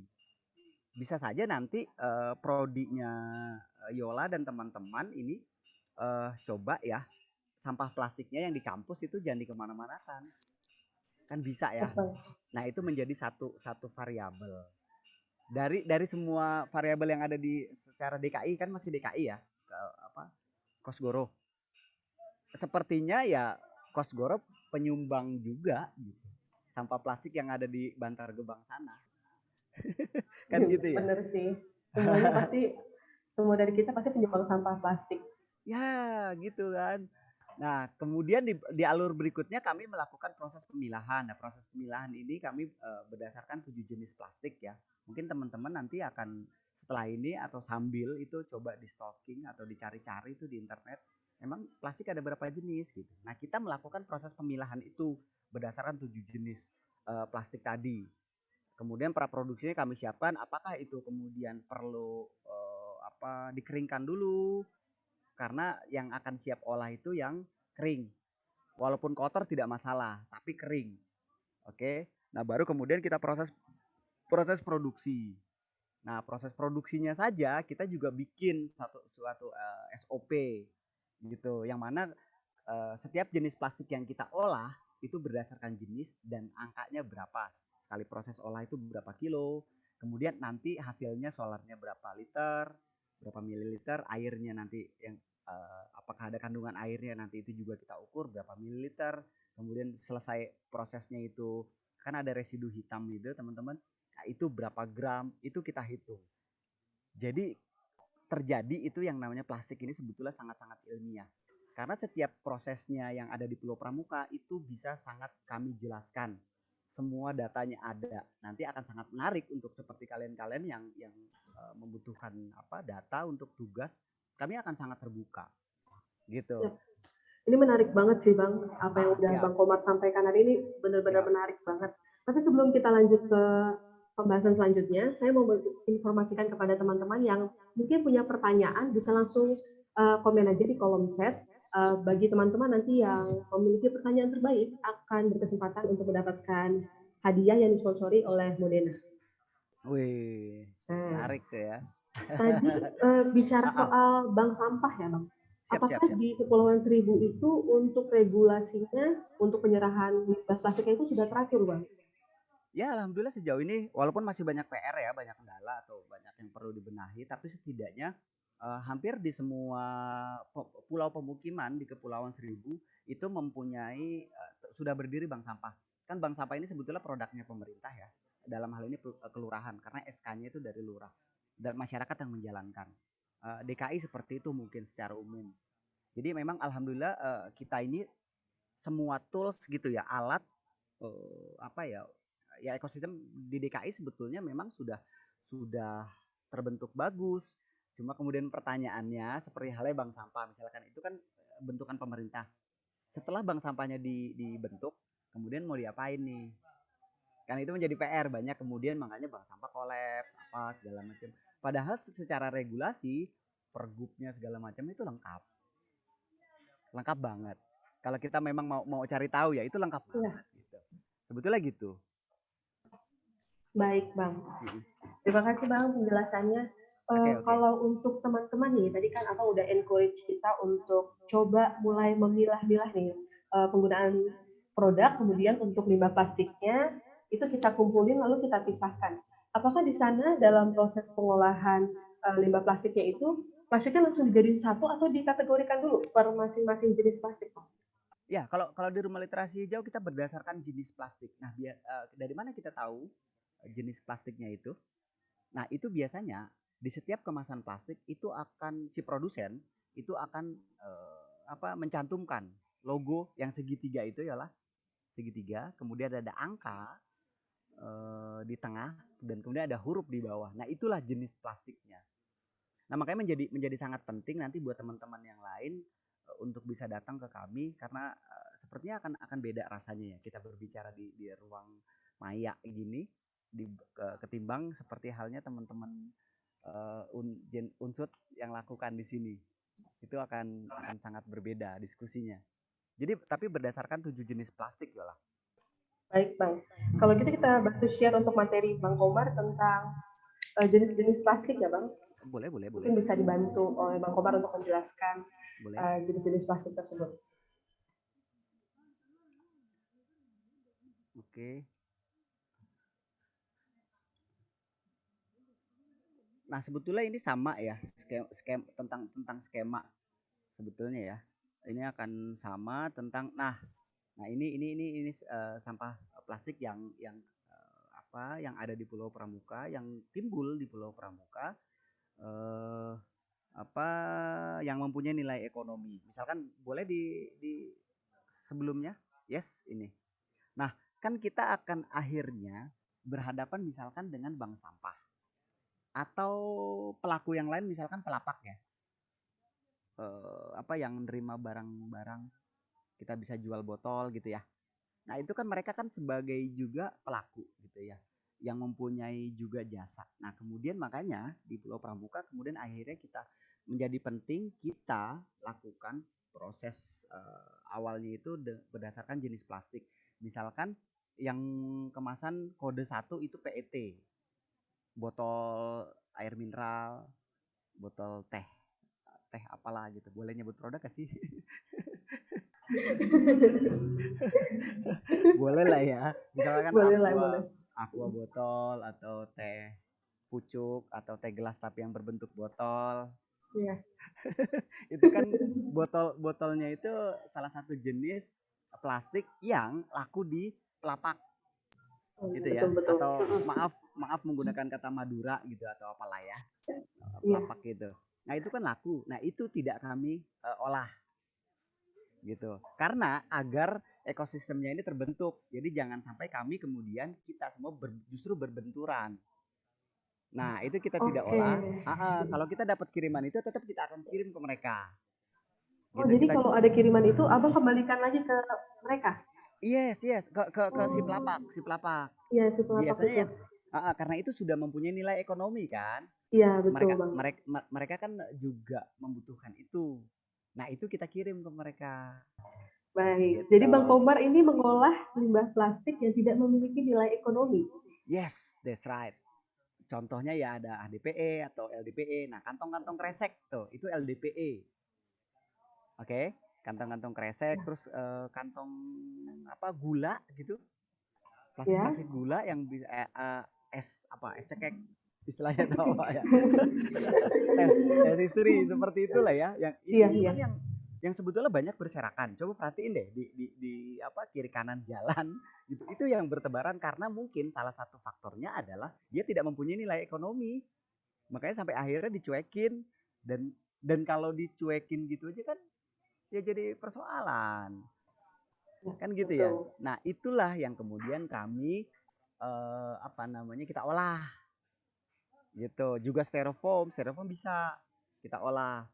Bisa saja nanti prodinya Yola dan teman-teman ini coba ya sampah plastiknya yang di kampus itu jangan dikemana-manakan, kan bisa ya. Nah itu menjadi satu variabel dari semua variabel yang ada di secara DKI, kan masih DKI ya, Kosgoro. Sepertinya ya Kosgoro penyumbang juga gitu sampah plastik yang ada di Bantar Gebang sana. Kan gitu ya. Bener sih. Semuanya pasti, semua dari kita pasti penyumbang sampah plastik. Ya gitu kan. Nah kemudian di alur berikutnya kami melakukan proses pemilahan. Nah proses pemilahan ini kami berdasarkan 7 jenis plastik ya. Mungkin teman-teman nanti akan setelah ini atau sambil itu coba di stalking atau dicari-cari itu di internet. Emang plastik ada berapa jenis gitu. Nah kita melakukan proses pemilahan itu berdasarkan 7 jenis plastik tadi. Kemudian praproduksinya kami siapkan, apakah itu kemudian perlu dikeringkan dulu, karena yang akan siap olah itu yang kering. Walaupun kotor tidak masalah, tapi kering. Oke. Nah, baru kemudian kita proses produksi. Nah, proses produksinya saja kita juga bikin suatu SOP gitu, yang mana setiap jenis plastik yang kita olah itu berdasarkan jenis dan angkanya berapa. Sekali proses olah itu berapa kilo, kemudian nanti hasilnya solarnya berapa liter, berapa mililiter, airnya nanti yang apakah ada kandungan airnya nanti itu juga kita ukur berapa mililiter. Kemudian selesai prosesnya itu kan ada residu hitam gitu teman-teman, nah itu berapa gram itu kita hitung. Jadi terjadi itu yang namanya plastik ini sebetulnya sangat-sangat ilmiah. Karena setiap prosesnya yang ada di Pulau Pramuka itu bisa sangat kami jelaskan. Semua datanya ada. Nanti akan sangat menarik untuk seperti kalian-kalian yang membutuhkan data untuk tugas, kami akan sangat terbuka. Gitu. Ya. Ini menarik banget sih Bang, apa yang udah siap. Bang Komar sampaikan hari ini benar-benar menarik banget. Tapi sebelum kita lanjut ke pembahasan selanjutnya, saya mau informasikan kepada teman-teman yang mungkin punya pertanyaan, bisa langsung komen aja di kolom chat. Bagi teman-teman nanti yang memiliki pertanyaan terbaik akan berkesempatan untuk mendapatkan hadiah yang disponsori oleh Modena. Wih, menarik tuh ya. Tadi bicara soal bank sampah ya Bang. Apakah Siap. di Kepulauan Seribu itu untuk regulasinya, untuk penyerahan limbah plastiknya itu sudah terakhir Bang? Ya alhamdulillah sejauh ini walaupun masih banyak PR ya, banyak kendala atau banyak yang perlu dibenahi, tapi setidaknya hampir di semua pulau pemukiman di Kepulauan Seribu itu mempunyai sudah berdiri bank sampah. Kan bank sampah ini sebetulnya produknya pemerintah ya. Dalam hal ini kelurahan karena SK-nya itu dari lurah dan masyarakat yang menjalankan. DKI seperti itu mungkin secara umum. Jadi memang alhamdulillah kita ini semua tools gitu ya, alat ya ekosistem di DKI sebetulnya memang sudah terbentuk bagus. Cuma kemudian pertanyaannya seperti halnya bank sampah misalkan, itu kan bentukan pemerintah. Setelah bank sampahnya dibentuk, kemudian mau diapain nih? Kan itu menjadi PR banyak, kemudian makanya bank sampah kolaps apa segala macam. Padahal secara regulasi pergubnya segala macam itu lengkap banget. Kalau kita memang mau cari tahu ya itu lengkap banget gitu. Sebetulnya gitu. Baik, Bang. Mm-mm. Terima kasih Bang penjelasannya. Oke. Kalau untuk teman-teman nih, tadi kan Abang udah encourage kita untuk coba mulai memilah-milah nih penggunaan produk, kemudian untuk limbah plastiknya itu kita kumpulin lalu kita pisahkan. Apakah di sana dalam proses pengolahan limbah plastiknya itu plastiknya langsung dijadiin satu atau dikategorikan dulu per masing-masing jenis plastik, Bang? Ya, kalau di rumah literasi hijau kita berdasarkan jenis plastik. Nah, dari mana kita tahu jenis plastiknya itu? Nah, itu biasanya di setiap kemasan plastik itu akan si produsen itu akan mencantumkan logo yang segitiga itu ialah segitiga, kemudian ada angka di tengah dan kemudian ada huruf di bawah. Nah, itulah jenis plastiknya. Nah, makanya menjadi sangat penting nanti buat teman-teman yang lain untuk bisa datang ke kami karena sepertinya akan beda rasanya ya kita berbicara di ruang maya gini ketimbang seperti halnya teman-teman unsut yang lakukan di sini. Itu akan sangat berbeda diskusinya. Jadi tapi berdasarkan 7 jenis plastik ya lah. Baik, Bang. Kalau gitu kita bantu share untuk materi Bang Komar tentang jenis-jenis plastik ya, Bang. Boleh. Mungkin bisa dibantu oleh Bang Komar untuk menjelaskan jenis-jenis plastik tersebut. Oke. Nah, sebetulnya ini sama ya, tentang skema sebetulnya ya. Ini akan sama tentang ini sampah plastik yang ada di Pulau Pramuka, yang timbul di Pulau Pramuka yang mempunyai nilai ekonomi. Misalkan boleh di sebelumnya. Yes, ini. Nah, kan kita akan akhirnya berhadapan misalkan dengan bank sampah atau pelaku yang lain misalkan pelapak ya. Yang menerima barang-barang kita bisa jual botol gitu ya. Nah, itu kan mereka kan sebagai juga pelaku gitu ya, yang mempunyai juga jasa. Nah, kemudian makanya di Pulau Pramuka kemudian akhirnya kita menjadi penting kita lakukan proses awalnya itu berdasarkan jenis plastik. Misalkan yang kemasan kode 1 itu PET. Botol air mineral, botol teh apalah gitu. Boleh nyebut produk gak sih? Boleh lah ya. Misalkan aqua botol atau teh pucuk atau teh gelas tapi yang berbentuk botol. Iya. Itu kan botolnya itu salah satu jenis plastik yang laku di pelapak. Gitu ya. Betul. Atau maaf menggunakan kata Madura gitu atau apalah ya. Pelapak gitu. Nah, itu kan laku. Nah, itu tidak kami olah. Gitu. Karena agar ekosistemnya ini terbentuk. Jadi jangan sampai kami kemudian kita semua justru berbenturan. Nah, itu kita tidak olah. Kalau kita dapat kiriman itu tetap kita akan kirim ke mereka. Gitu. Oh, jadi kalau ada kiriman itu Abang kembalikan lagi ke mereka? Yes, ke si pelapak. Iya, si pelapak. Biasanya itu. Karena itu sudah mempunyai nilai ekonomi kan. Iya, betul, Bang. Mereka kan juga membutuhkan itu. Nah, itu kita kirim ke mereka. Baik. Gitu. Jadi Bang Komar ini mengolah limbah plastik yang tidak memiliki nilai ekonomi. Yes, that's right. Contohnya ya ada HDPE atau LDPE. Nah, kantong-kantong kresek tuh, itu LDPE. Oke, kantong-kantong kresek, terus kantong gula gitu. Plastik gula yang bisa es cekek istilahnya atau apa ya. Teh seperti itulah ya. Yang sebetulnya banyak berserakan. Coba perhatiin deh di kiri kanan jalan gitu. Itu yang bertebaran karena mungkin salah satu faktornya adalah dia tidak mempunyai nilai ekonomi. Makanya sampai akhirnya dicuekin dan kalau dicuekin gitu aja kan ya jadi persoalan. Kan gitu ya. Nah, itulah yang kemudian kami kita olah. Gitu. Juga styrofoam bisa kita olah.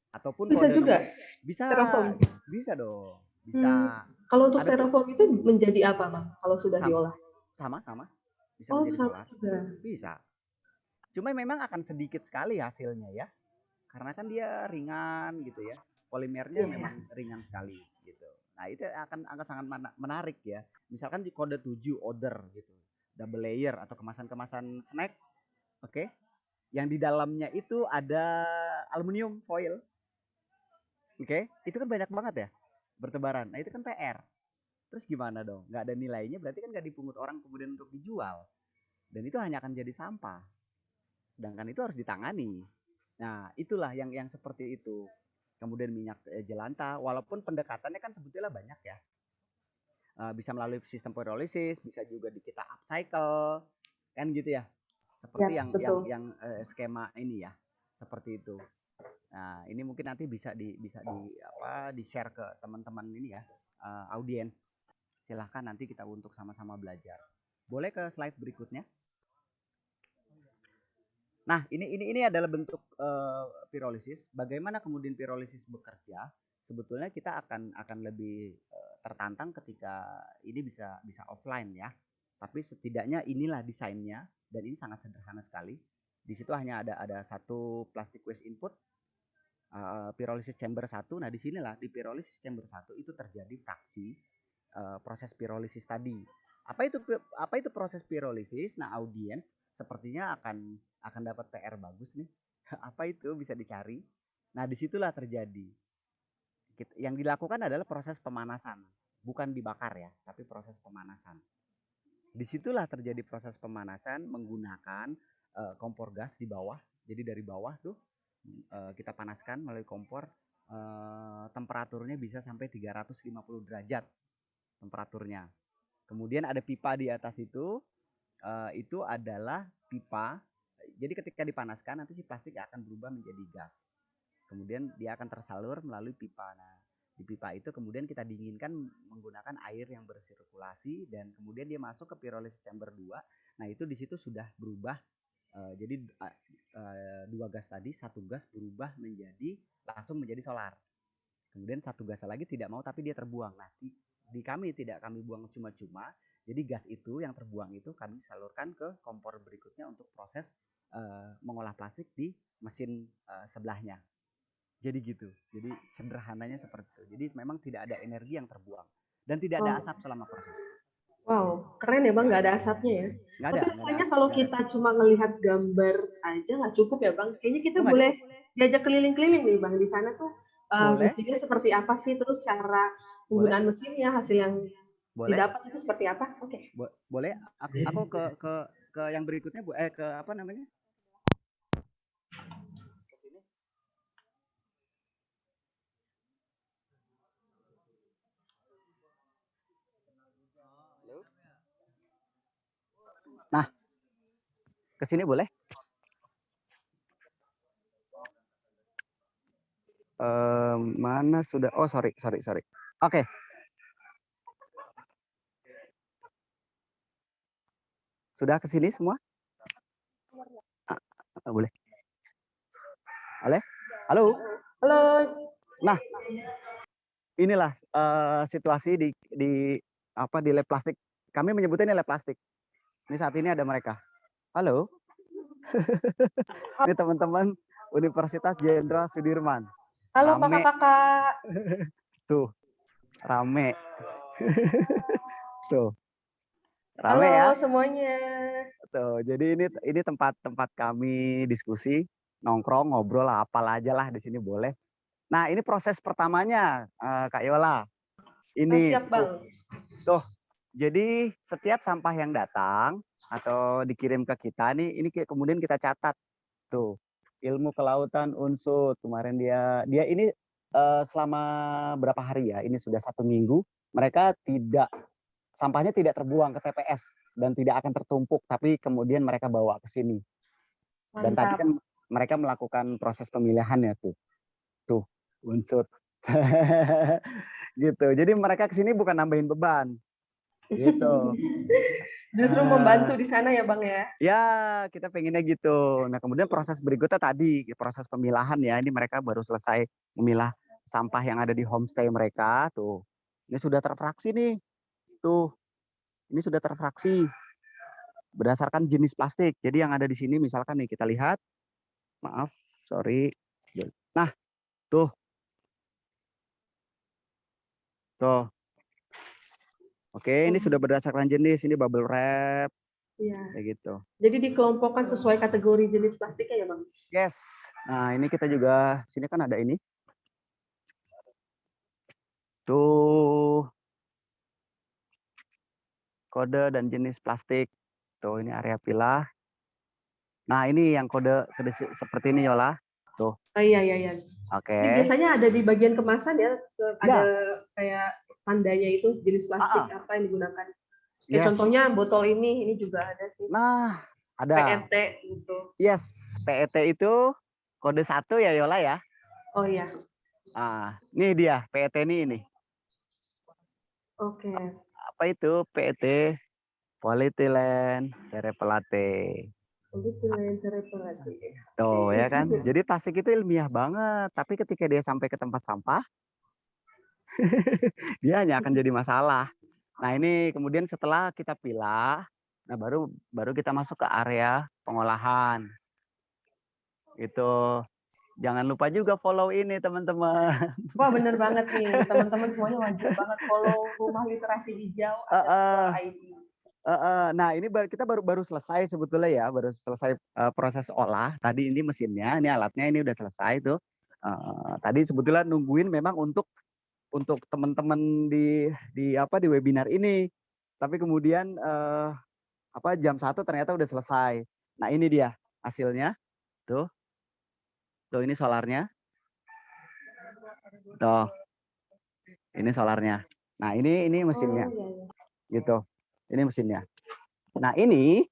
Ataupun bisa juga bisa styrofoam. Bisa dong, bisa. Kalau untuk styrofoam itu menjadi apa, Bang, kalau sudah diolah? Sama bisa menjadi solar bisa, cuma memang akan sedikit sekali hasilnya ya karena kan dia ringan gitu ya, polimernya memang ringan sekali gitu. Nah, itu akan sangat menarik ya, misalkan di kode 7 order gitu double layer atau kemasan-kemasan snack, oke, yang di dalamnya itu ada aluminium foil, oke, itu kan banyak banget ya bertebaran. Nah itu kan PR. Terus gimana dong? Nggak ada nilainya, berarti kan nggak dipungut orang kemudian untuk dijual. Dan itu hanya akan jadi sampah. Sedangkan itu harus ditangani. Nah, itulah yang seperti itu. Kemudian minyak jelantah, walaupun pendekatannya kan sebetulnya banyak ya. Bisa melalui sistem pyrolysis, bisa juga kita upcycle, kan gitu ya. Seperti Ya, betul. yang skema ini ya, seperti itu. Nah, ini mungkin nanti bisa di share ke teman-teman ini ya, audiens. Silahkan nanti kita untuk sama-sama belajar. Boleh ke slide berikutnya? Nah, ini adalah bentuk pirolisis. Bagaimana kemudian pirolisis bekerja? Sebetulnya kita akan lebih tertantang ketika ini bisa offline ya. Tapi setidaknya inilah desainnya dan ini sangat sederhana sekali. Di situ hanya ada satu plastic waste input, pyrolysis chamber 1. Nah, di sinilah di pyrolysis chamber 1 itu terjadi fraksi proses pirolisis tadi. Apa itu proses pirolisis? Nah, audiens sepertinya akan dapat PR bagus nih. Apa itu bisa dicari? Nah, disitulah terjadi. Yang dilakukan adalah proses pemanasan, bukan dibakar ya, tapi proses pemanasan. Disitulah terjadi proses pemanasan menggunakan kompor gas di bawah. Jadi dari bawah tuh kita panaskan melalui kompor, temperaturnya bisa sampai 350 derajat temperaturnya. Kemudian ada pipa di atas itu adalah pipa. Jadi ketika dipanaskan nanti si plastik akan berubah menjadi gas. Kemudian dia akan tersalur melalui pipa. Nah, di pipa itu kemudian kita dinginkan menggunakan air yang bersirkulasi dan kemudian dia masuk ke pyrolysis chamber 2. Nah, itu di situ sudah berubah. Jadi dua gas tadi, satu gas berubah langsung menjadi solar. Kemudian satu gas lagi tidak mau tapi dia terbuang. Nah, di kami tidak kami buang cuma-cuma. Jadi gas itu yang terbuang itu kami salurkan ke kompor berikutnya untuk proses mengolah plastik di mesin sebelahnya. Jadi gitu. Jadi sederhananya seperti itu. Jadi memang tidak ada energi yang terbuang dan tidak ada asap selama proses. Wow, keren ya Bang, nggak ada asapnya ya. Tapi rasanya kalau kita cuma ngelihat gambar aja nggak cukup ya Bang. Kayaknya kita boleh diajak keliling-keliling nih Bang. Di sana tuh mesinnya seperti apa sih, terus cara penggunaan mesinnya, hasil yang didapat itu seperti apa? Oke. Boleh. Aku ke yang berikutnya Bu. Ke apa namanya? Ke sini. Nah, ke sini boleh? Mana sudah? Oh, sorry. Oke. Sudah ke sini semua? Boleh. Halo? Nah, inilah situasi di lab plastik. Kami menyebutnya lab plastik. Ini saat ini ada mereka. Halo? Ini teman-teman Universitas Jenderal Sudirman. Halo kakak-kakak. Tuh, rame. Tuh. Rame ya semuanya. Tuh, jadi ini tempat kami diskusi, nongkrong, ngobrol apalah aja lah di sini boleh. Nah, ini proses pertamanya, Kak Yola. Ini siap, Bang. Tuh. Jadi setiap sampah yang datang atau dikirim ke kita nih, ini kemudian kita catat. Tuh, ilmu kelautan Unsut kemarin dia ini selama berapa hari ya? Ini sudah 1 minggu. Mereka sampahnya tidak terbuang ke TPS dan tidak akan tertumpuk, tapi kemudian mereka bawa ke sini. Mantap. Dan tadi kan mereka melakukan proses pemilihan ya tuh Unsut. Gitu. Jadi mereka ke sini bukan nambahin beban. Gitu. Justru membantu di sana ya Bang ya? Ya, kita pengennya gitu. Nah, kemudian proses berikutnya tadi, proses pemilahan ya. Ini mereka baru selesai memilah sampah yang ada di homestay mereka. Tuh, ini sudah terfraksi nih. Tuh, ini sudah terfraksi berdasarkan jenis plastik. Jadi yang ada di sini misalkan nih kita lihat. Maaf, sorry. Nah, tuh. Oke, ini sudah berdasarkan jenis. Ini bubble wrap. Iya. kayak gitu. Jadi dikelompokkan sesuai kategori jenis plastiknya ya, Bang? Yes. Nah, ini kita juga sini kan ada ini. Tuh kode dan jenis plastik. Tuh ini area pilah. Nah, ini yang kode seperti ini Yola. Tuh. Oh iya, iya, iya. Oke. Ini biasanya ada di bagian kemasan ya, ada Ya. kayak tandanya itu jenis plastik apa yang digunakan. Kayak Yes. contohnya botol ini juga ada sih. Nah, ada. PET gitu. Yes, PET itu kode 1 ya Yola ya. Oh iya. Ah, ini dia PET ini. Oke. Apa itu PET? Polyethylene terephthalate. Polyethylene terephthalate. Tuh ya kan. Jadi plastik itu ilmiah banget, tapi ketika dia sampai ke tempat sampah dia hanya akan jadi masalah. Nah, ini kemudian setelah kita pilah, nah baru kita masuk ke area pengolahan. Itu. Jangan lupa juga follow ini teman-teman. Wah, bener banget nih. Teman-teman semuanya wajib banget follow Rumah Literasi Hijau _ID. Nah, ini kita baru selesai sebetulnya ya, baru selesai proses olah. Tadi ini mesinnya, ini alatnya ini udah selesai tuh. Tadi sebetulnya nungguin memang untuk teman-teman di webinar ini. Tapi kemudian jam 1 ternyata udah selesai. Nah, ini dia hasilnya. Tuh. Tuh ini solarnya. Tuh. Ini solarnya. Nah, ini mesinnya. Gitu. Ini mesinnya. Nah, ini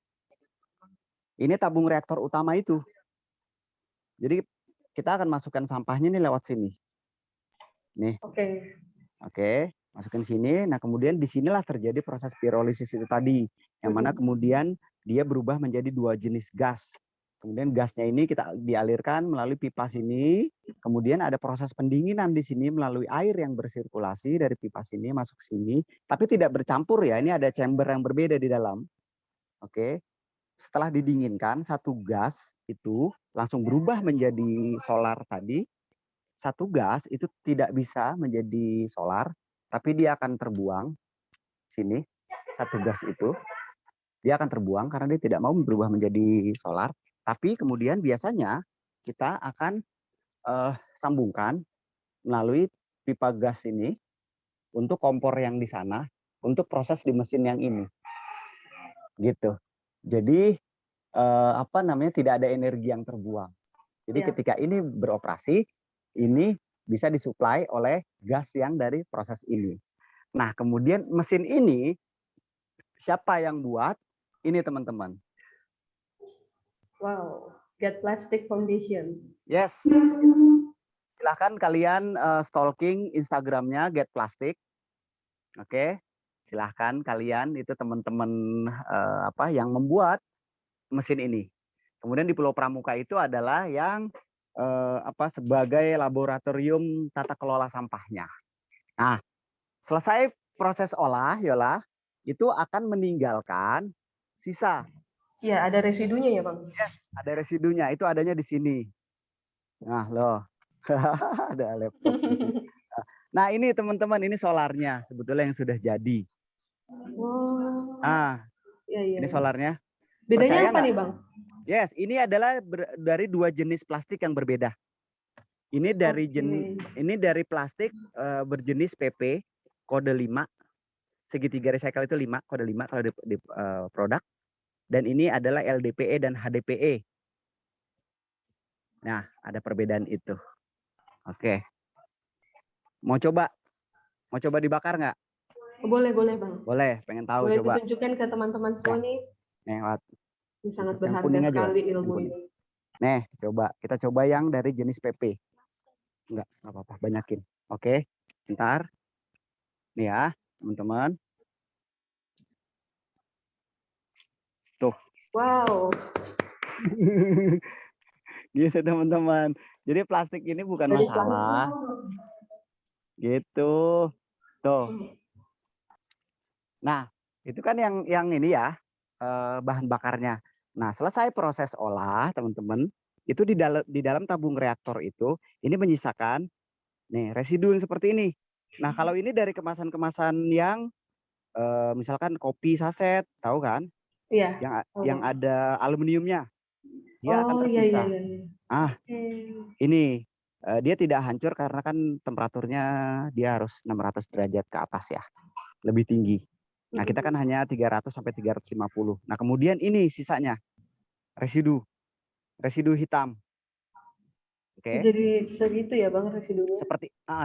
tabung reaktor utama itu. Jadi kita akan masukkan sampahnya nih lewat sini. Nih. Oke, masukin sini. Nah, kemudian di sinilah terjadi proses pirolisis itu tadi, yang mana kemudian dia berubah menjadi 2 jenis gas. Kemudian gasnya ini kita dialirkan melalui pipa sini. Kemudian ada proses pendinginan di sini melalui air yang bersirkulasi dari pipa sini masuk sini, tapi tidak bercampur ya. Ini ada chamber yang berbeda di dalam. Oke. Setelah didinginkan, satu gas itu langsung berubah menjadi solar tadi. Satu gas itu tidak bisa menjadi solar, tapi dia akan terbuang sini. Satu gas itu dia akan terbuang karena dia tidak mau berubah menjadi solar. Tapi kemudian biasanya kita akan sambungkan melalui pipa gas ini untuk kompor yang di sana, untuk proses di mesin yang ini. Gitu. Jadi tidak ada energi yang terbuang. Jadi ketika ini beroperasi, ini bisa disuplai oleh gas yang dari proses ini. Nah, kemudian mesin ini siapa yang buat? Ini teman-teman. Wow, Get Plastic Foundation. Yes. Silahkan kalian stalking Instagramnya Get Plastic. Oke, silahkan kalian itu teman-teman yang membuat mesin ini. Kemudian di Pulau Pramuka itu adalah yang sebagai laboratorium tata kelola sampahnya. Nah, selesai proses olah, Yola, itu akan meninggalkan sisa. Iya, ada residunya ya, Bang? Yes, ada residunya. Itu adanya di sini. Nah, loh. Ada laptop di sini. Nah, ini teman-teman, ini solarnya sebetulnya yang sudah jadi. Wow. Nah, iya. Ini solarnya. Bedanya Percaya apa nih, Bang? Yes, ini adalah dari 2 jenis plastik yang berbeda. Ini dari dari plastik berjenis PP kode 5. Segitiga recycle itu 5, kode 5 kalau di produk. Dan ini adalah LDPE dan HDPE. Nah, ada perbedaan itu. Oke. Mau coba dibakar nggak? Boleh, Bang. Boleh, pengen tahu boleh coba. Boleh ditunjukkan ke teman-teman semua nih. Lewat. Ini sangat Yang berharga kuning aja, sekali ilmu ini. Nih, kita coba yang dari jenis PP. Enggak apa-apa, banyakin. Oke, bentar. Nih ya, teman-teman. Tuh. Wow. Gitu teman-teman. Jadi plastik ini bukan masalah. Gitu. Tuh. Nah, itu kan yang ini ya, bahan bakarnya. Nah, selesai proses olah, teman-teman, itu di dalam tabung reaktor itu, ini menyisakan nih residu yang seperti ini. Nah, kalau ini dari kemasan-kemasan yang misalkan kopi saset, tahu kan? Iya. yang ada aluminiumnya. Dia akan Oh, iya, iya, terpisah. iya, iya. Ah, Oke. ini dia tidak hancur karena kan temperaturnya dia harus 600 derajat ke atas ya, lebih tinggi. Nah, kita kan hanya 300 sampai 350. Nah, kemudian ini sisanya residu hitam. Oke. Jadi segitu ya Bang residunya?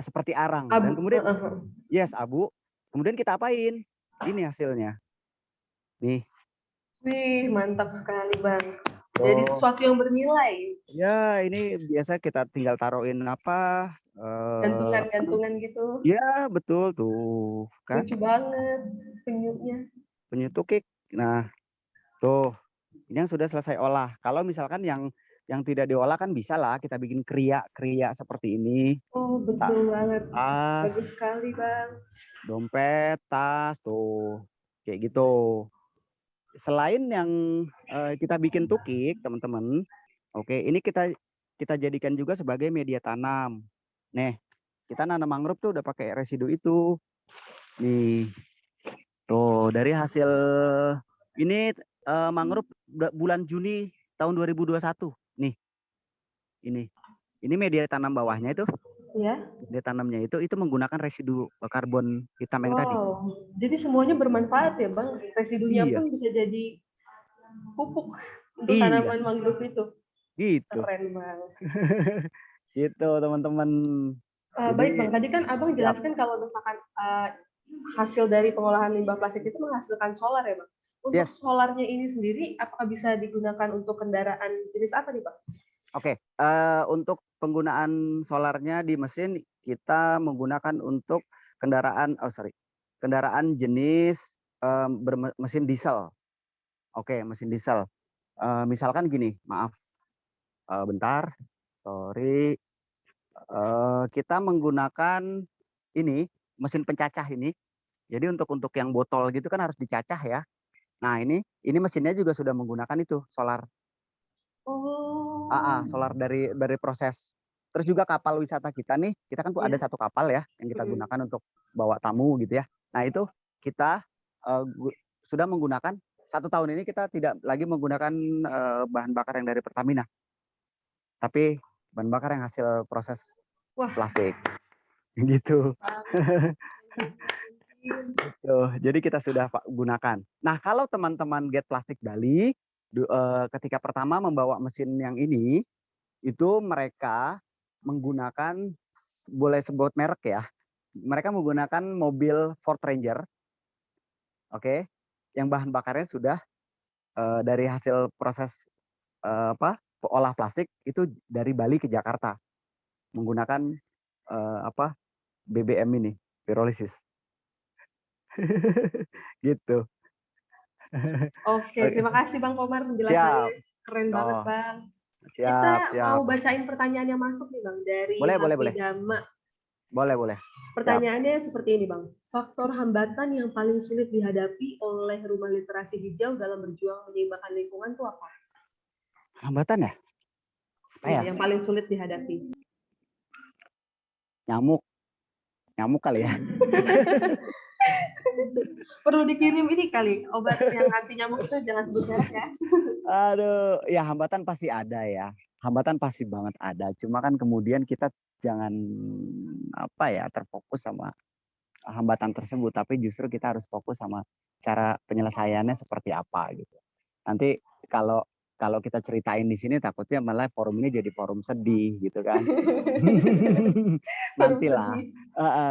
Seperti arang. Dan Abu. kemudian yes, abu. Kemudian kita apain? Ini hasilnya. Nih. Wih, mantap sekali Bang. Oh. Jadi sesuatu yang bernilai. Ya, ini biasa kita tinggal taruhin apa? Gantungan-gantungan gitu. Ya, betul tuh. Kan? Lucu banget penyunya. Penyu tukik. Nah, tuh. Ini yang sudah selesai olah. Kalau misalkan yang tidak diolah kan bisa lah kita bikin kriya seperti ini. Oh, betul banget. Tas, Bagus sekali Bang. dompet, tas, tuh. Kayak gitu. Selain yang kita bikin tukik, teman-teman. Oke, ini kita jadikan juga sebagai media tanam. Nih, kita nanam mangrove tuh udah pakai residu itu. Nih. Tuh, dari hasil ini mangrove bulan Juni tahun 2021. Nih. Ini media tanam bawahnya itu. Ya. Media tanamnya itu menggunakan residu karbon hitam yang tadi. Wow. Jadi semuanya bermanfaat ya Bang. Residunya Iya. pun bisa jadi pupuk untuk Iya. tanaman mangrove itu. Gitu. Keren banget. Gitu, teman-teman. Baik Bang, tadi kan Abang jelaskan kalau misalkan hasil dari pengolahan limbah plastik itu menghasilkan solar ya Bang. Untuk solarnya ini sendiri, apakah bisa digunakan untuk kendaraan jenis apa nih Bang? Oke, untuk penggunaan solarnya di mesin kita menggunakan untuk kendaraan jenis bermesin diesel. Oke, mesin diesel. Misalkan gini, maaf, bentar, sorry. Kita menggunakan ini mesin pencacah ini. Jadi untuk yang botol gitu kan harus dicacah ya. Nah ini mesinnya juga sudah menggunakan itu solar. Oh. Solar dari proses. Terus juga kapal wisata kita nih, kita kan tuh ada satu kapal ya yang kita gunakan untuk bawa tamu gitu ya. Nah itu kita sudah menggunakan 1 tahun ini kita tidak lagi menggunakan bahan bakar yang dari Pertamina, tapi bahan bakar yang hasil proses plastik. Gitu. Gitu. Jadi kita sudah gunakan. Nah kalau teman-teman Get Plastik Bali ketika pertama membawa mesin yang ini, itu mereka menggunakan, boleh sebut merek ya, mereka menggunakan mobil Ford Ranger, oke, yang bahan bakarnya sudah dari hasil proses olah plastik itu dari Bali ke Jakarta menggunakan BBM ini, pirolisis. Gitu. Oke, terima kasih Bang Komar penjelasannya. Keren banget Bang. Kita mau bacain pertanyaan yang masuk nih Bang dari boleh. Dama. Boleh. Pertanyaannya seperti ini Bang. Faktor hambatan yang paling sulit dihadapi oleh Rumah Literasi Hijau dalam berjuang menyeimbangkan lingkungan itu apa? Hambatan ya? Apa ya? Yang paling sulit dihadapi. Nyamuk kali ya. Perlu dikirim ini kali, obat yang anti nyamuk itu, jangan sebut merek ya. Aduh, ya hambatan pasti ada ya. Hambatan pasti banget ada. Cuma kan kemudian kita jangan terfokus sama hambatan tersebut, tapi justru kita harus fokus sama cara penyelesaiannya seperti apa gitu. Nanti kalau kita ceritain di sini takutnya malah forum ini jadi forum sedih gitu kan. Nantilah.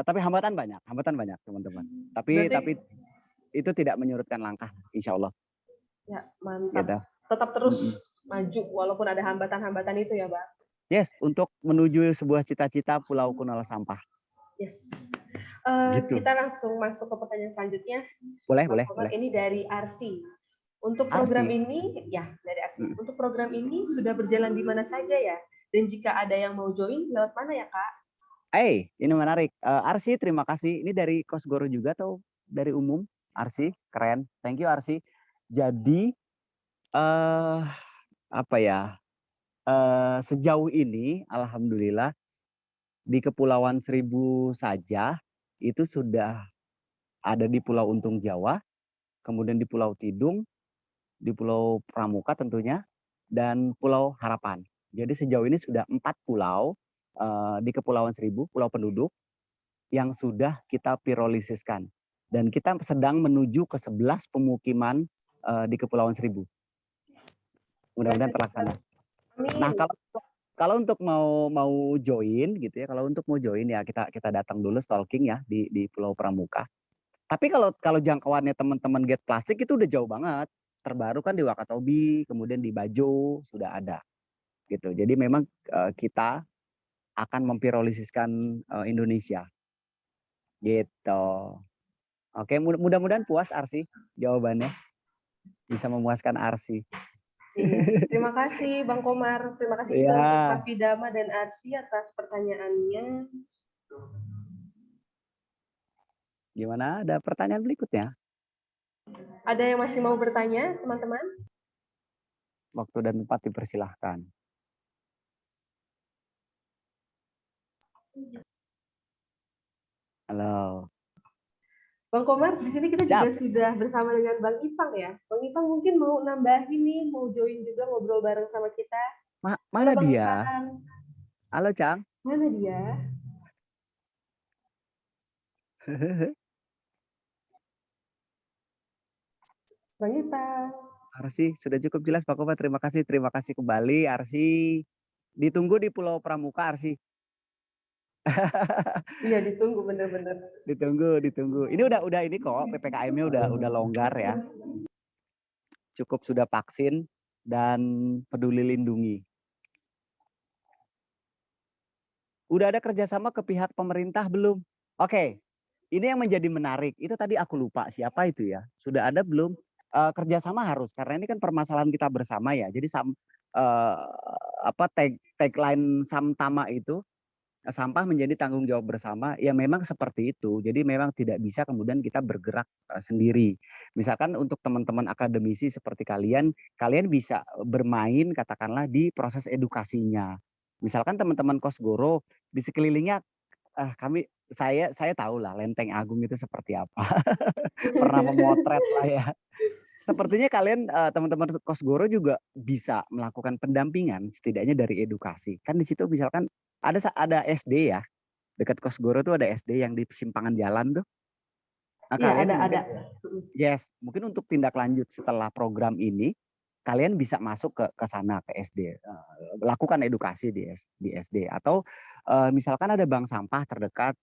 Tapi hambatan banyak teman-teman. Tapi itu tidak menyurutkan langkah, insya Allah. Ya, mantap. Gitu. Tetap terus maju walaupun ada hambatan-hambatan itu ya, Bang. Yes, untuk menuju sebuah cita-cita Pulau Kunola Sampah. Yes. Gitu. Kita langsung masuk ke pertanyaan selanjutnya. Boleh. Ini dari Arsi. Untuk program ini, ya dari Arsi. Untuk program ini sudah berjalan di mana saja ya? Dan jika ada yang mau join, lewat mana ya, Kak? Ini menarik. Arsi, terima kasih. Ini dari Kosgoro juga atau dari umum? Arsi, keren. Thank you Arsi. Jadi, sejauh ini, alhamdulillah, di Kepulauan Seribu saja, itu sudah ada di Pulau Untung Jawa, kemudian di Pulau Tidung, di Pulau Pramuka tentunya, dan Pulau Harapan. Jadi sejauh ini sudah 4 pulau di Kepulauan Seribu, pulau penduduk, yang sudah kita pirolisiskan. Dan kita sedang menuju ke 11 pemukiman di Kepulauan Seribu. Mudah-mudahan terlaksana. Nah, kalau untuk mau join gitu ya, kalau untuk mau join ya kita datang dulu stalking ya di Pulau Pramuka. Tapi kalau jangkauannya teman-teman Get Plastik itu udah jauh banget. Terbaru kan di Wakatobi, kemudian di Bajo sudah ada gitu. Jadi memang kita akan mempirolisiskan Indonesia gitu. Oke, mudah-mudahan puas Arsy jawabannya, bisa memuaskan Arsy. Iya. Terima kasih Bang Komar, terima kasih juga untuk Raffi Dama dan Arsy atas pertanyaannya. Gimana? Ada pertanyaan berikutnya? Ada yang masih mau bertanya, teman-teman? Waktu dan tempat dipersilahkan. Halo. Bang Komar, di sini kita juga sudah bersama dengan Bang Ipang ya. Bang Ipang mungkin mau nambahin nih, mau join juga ngobrol bareng sama kita. Mana Halo, dia? Ipang. Halo, Cang. Mana dia? Bang Ipang. Arsy, sudah cukup jelas Pak Komar. Terima kasih kembali Arsy. Ditunggu di Pulau Pramuka Arsy. Iya, ditunggu bener-bener. Ditunggu. Ini udah ini kok, PPKM-nya udah longgar ya. Cukup sudah vaksin dan peduli lindungi. Udah ada kerjasama ke pihak pemerintah belum? Oke, ini yang menjadi menarik. Itu tadi aku lupa siapa itu ya. Sudah ada belum? Kerjasama harus, karena ini kan permasalahan kita bersama ya. Jadi tagline Samtama itu, sampah menjadi tanggung jawab bersama, ya memang seperti itu. Jadi memang tidak bisa kemudian kita bergerak sendiri. Misalkan untuk teman-teman akademisi seperti kalian bisa bermain katakanlah di proses edukasinya. Misalkan teman-teman Kosgoro di sekelilingnya saya tahu lah Lenteng Agung itu seperti apa. Pernah memotret lah ya. Sepertinya kalian teman-teman Kosgoro juga bisa melakukan pendampingan setidaknya dari edukasi. Kan di situ misalkan ada SD ya. Dekat Kosgoro tuh ada SD yang di persimpangan jalan tuh. Nah, iya, ada. Yes, mungkin untuk tindak lanjut setelah program ini kalian bisa masuk ke sana ke SD, lakukan edukasi di SD atau misalkan ada bank sampah terdekat,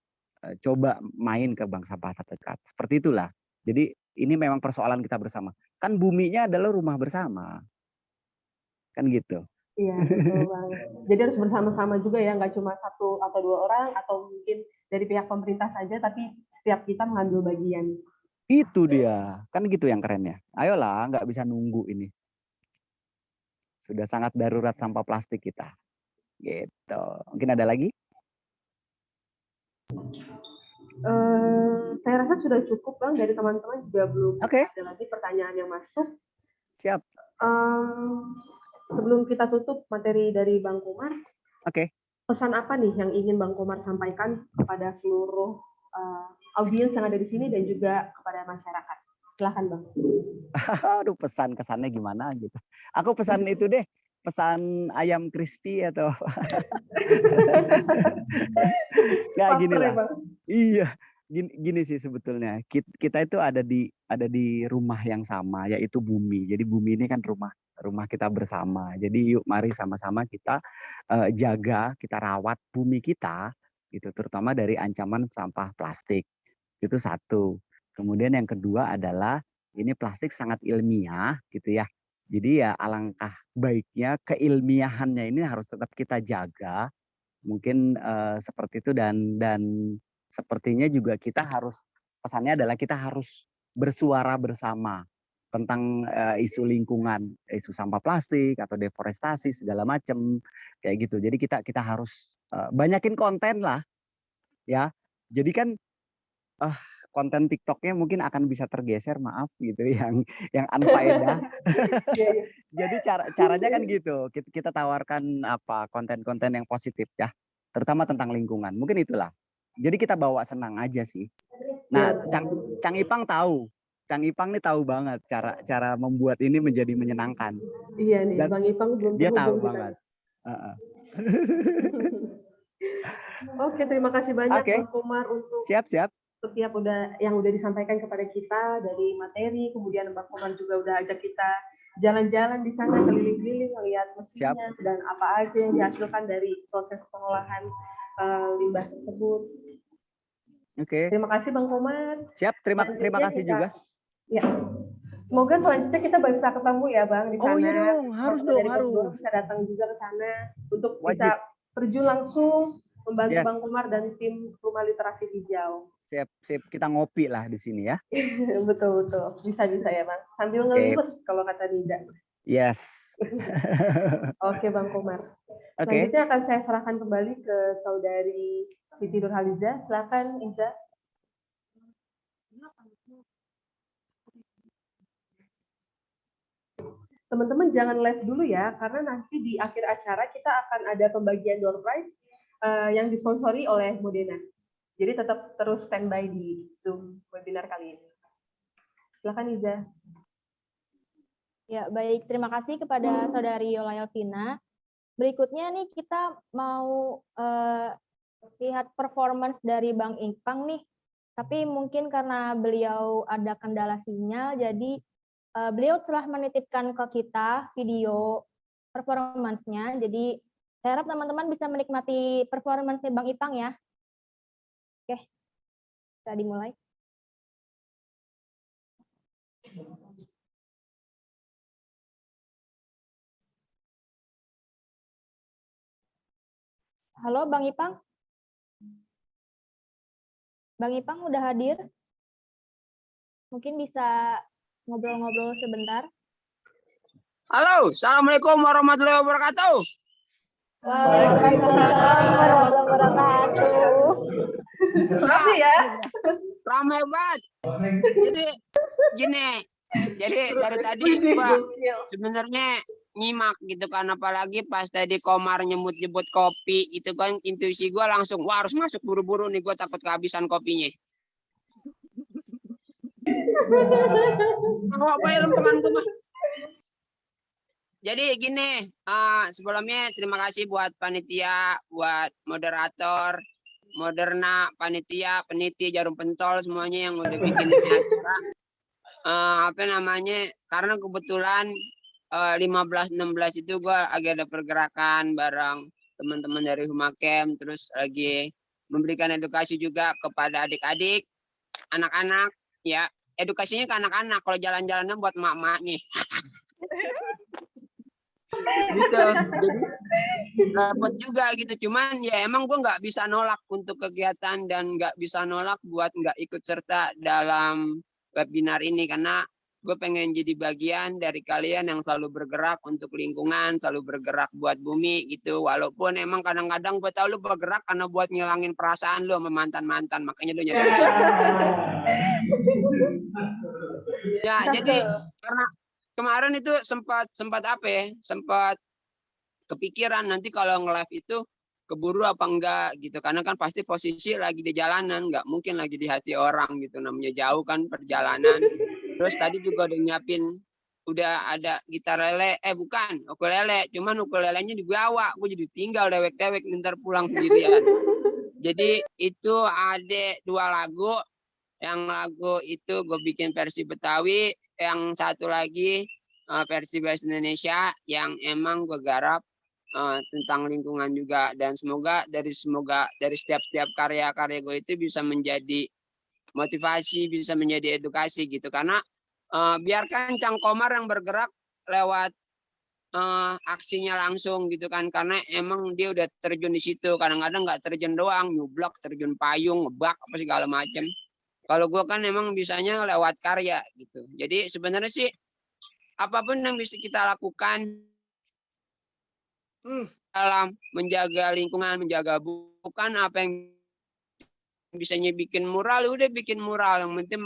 coba main ke bank sampah terdekat. Seperti itulah. Jadi ini memang persoalan kita bersama. Kan buminya adalah rumah bersama. Kan gitu. Iya, betul banget. Jadi harus bersama-sama juga ya, nggak cuma 1 atau 2 orang atau mungkin dari pihak pemerintah saja, tapi setiap kita mengambil bagian. Itu dia, kan gitu yang kerennya. Ayolah, nggak bisa nunggu ini. Sudah sangat darurat sampah plastik kita. Gitu. Mungkin ada lagi? Saya rasa sudah cukup Bang, dari teman-teman juga belum ada lagi pertanyaan yang masuk. Siap. Sebelum kita tutup materi dari Bang Komar, pesan apa nih yang ingin Bang Komar sampaikan kepada seluruh audiens yang ada di sini dan juga kepada masyarakat? Silakan Bang. Aduh, pesan kesannya gimana gitu. Aku pesan itu deh, pesan ayam crispy atau nggak gini lah. Iya, gini sih sebetulnya. Kita itu ada di rumah yang sama, yaitu bumi. Jadi bumi ini kan rumah kita bersama. Jadi yuk mari sama-sama kita jaga, kita rawat bumi kita, gitu. Terutama dari ancaman sampah plastik. Itu satu. Kemudian yang kedua adalah ini plastik sangat ilmiah, gitu ya. Jadi ya alangkah baiknya keilmiahannya ini harus tetap kita jaga. Mungkin seperti itu dan sepertinya juga kita harus, pesannya adalah kita harus bersuara bersama tentang isu lingkungan, isu sampah plastik atau deforestasi segala macam kayak gitu. Jadi kita harus banyakin konten lah ya. Jadi kan konten TikToknya mungkin akan bisa tergeser, maaf gitu, yang unfaedah. Jadi caranya kan gitu, kita tawarkan konten-konten yang positif ya, terutama tentang lingkungan. Mungkin itulah. Jadi kita bawa senang aja sih. Nah, Cang Ipang tahu Kang Ipang nih tahu banget cara membuat ini menjadi menyenangkan. Iya nih, Dan Bang Ipang belum dia tahu terhubung kita. banget. Heeh. Oke, terima kasih banyak Oke. Bang Komar untuk Siap. setiap yang udah disampaikan kepada kita dari materi, kemudian Bang Komar juga udah ajak kita jalan-jalan di sana, keliling-keliling, melihat mesinnya dan apa aja yang dihasilkan dari proses pengolahan limbah tersebut. Oke. Terima kasih Bang Komar. Siap, terima kasih juga. Ya. Semoga selanjutnya kita bisa ketemu ya Bang di sana. Oh iya dong, harus dong, Dari harus. Kosdoro bisa datang juga ke sana untuk Wajib. bisa terjun langsung membantu Yes. Bang Komar dan tim Rumah Literasi Hijau. Siap, kita ngopi lah di sini ya. Betul. Bisa ya Bang. Sambil ngelibet kalau kata Nida. Yes. Oke Bang Komar. Oke. Selanjutnya akan saya serahkan kembali ke saudari Siti Nurhaliza. Silakan Iza. Teman-teman jangan live dulu ya, karena nanti di akhir acara kita akan ada pembagian door prize yang disponsori oleh Modena. Jadi tetap terus standby di Zoom webinar kali ini. Silakan Iza. Ya, baik. Terima kasih kepada Saudari Yola Elvina. Berikutnya nih kita mau lihat performance dari Bang Ipang nih. Tapi mungkin karena beliau ada kendala sinyal, jadi beliau telah menitipkan ke kita video performance-nya. Jadi saya harap teman-teman bisa menikmati performance-nya Bang Ipang ya. Oke, bisa dimulai. Halo Bang Ipang. Bang Ipang udah hadir? Mungkin bisa ngobrol-ngobrol sebentar. Halo, Assalamualaikum warahmatullahi wabarakatuh. Waalaikumsalam warahmatullahi wabarakatuh. Makasih ya. Ramai banget. Jadi gini, dari tadi gua sebenarnya nyimak gitu kan, apalagi pas tadi Komar nyebut kopi itu kan, intuisi gua langsung wah harus masuk buru-buru nih, gua takut kehabisan kopinya. Bawa bayar teman gua. Jadi gini, sebelumnya terima kasih buat panitia, buat moderator, Moderna, panitia, peniti, Jarum Pentol, semuanya yang udah bikin ini acara. Karena kebetulan 15-16 itu gue agak ada pergerakan bareng teman-teman dari Humakem, terus lagi memberikan edukasi juga kepada adik-adik, anak-anak, ya. Edukasinya ke anak-anak, kalau jalan-jalannya buat emak-emaknya. Gitu, jadi repot juga gitu. Cuman ya emang gue nggak bisa nolak untuk kegiatan dan nggak bisa nolak buat nggak ikut serta dalam webinar ini, karena gue pengen jadi bagian dari kalian yang selalu bergerak untuk lingkungan, selalu bergerak buat bumi gitu. Walaupun emang kadang-kadang gue tahu lu bergerak karena buat ngilangin perasaan lu sama mantan-mantan, makanya lu nyari ya. Jadi karena kemarin itu sempat kepikiran nanti kalau nge-live itu keburu apa enggak gitu, karena kan pasti posisi lagi di jalanan, nggak mungkin lagi di hati orang gitu, namanya jauh kan perjalanan. Terus tadi juga udah nyiapin, udah ada gitar lele, ukulele, cuman ukulelenya dibawa, gue jadi tinggal dewek-dewek ntar pulang sendirian. Jadi itu ada 2 lagu, yang lagu itu gue bikin versi Betawi, yang satu lagi versi bahasa Indonesia yang emang gue garap tentang lingkungan juga. Dan semoga dari setiap karya-karya gue itu bisa menjadi motivasi, bisa menjadi edukasi gitu. Karena biarkan Cang Komar yang bergerak lewat aksinya langsung gitu kan, karena emang dia udah terjun di situ. Kadang-kadang nggak terjun doang, nyublak, terjun payung, ngebak apa segala macam. Kalau gue kan emang bisanya lewat karya gitu. Jadi sebenarnya sih apapun yang bisa kita lakukan dalam menjaga lingkungan, menjaga bukan apa yang bisanya bikin mural, udah bikin mural, yang penting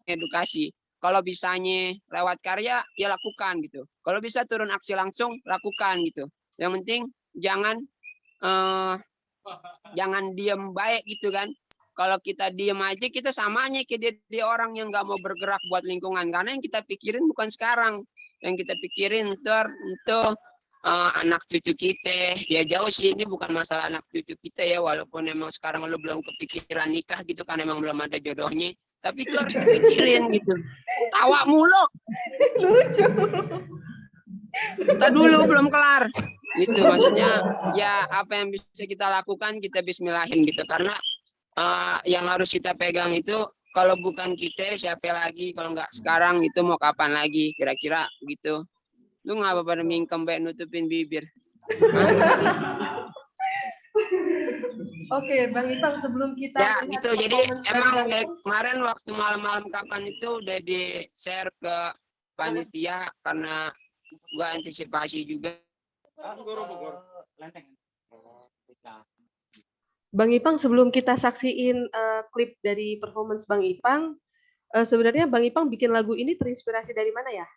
mengedukasi. Kalau bisanya lewat karya, ya lakukan gitu. Kalau bisa turun aksi langsung, lakukan gitu. Yang penting jangan diem baik gitu kan. kalau kita diem aja kita samanya kayak dia orang yang nggak mau bergerak buat lingkungan, karena yang kita pikirin bukan sekarang, yang kita pikirin ntar itu anak cucu kita. Ya jauh sih, ini bukan masalah anak cucu kita ya, walaupun emang sekarang lu belum kepikiran nikah gitu kan, emang belum ada jodohnya, tapi itu harus dipikirin gitu. Tawa mulu. Lucu. Kita dulu belum kelar gitu, maksudnya ya apa yang bisa kita lakukan kita bismillahin gitu, karena yang harus kita pegang itu kalau bukan kita siapa lagi, kalau nggak sekarang itu mau kapan lagi kira-kira gitu. Lu ngapa pada mingkem baik nutupin bibir? Oke, Bang Ipang, sebelum kita Ya lihat gitu, jadi performance emang dari dari kemarin waktu malam-malam kapan itu udah di share ke panitia karena gua antisipasi juga. Bang Ipang, sebelum kita saksiin klip dari performance Bang Ipang, sebenarnya Bang Ipang bikin lagu ini terinspirasi dari mana ya?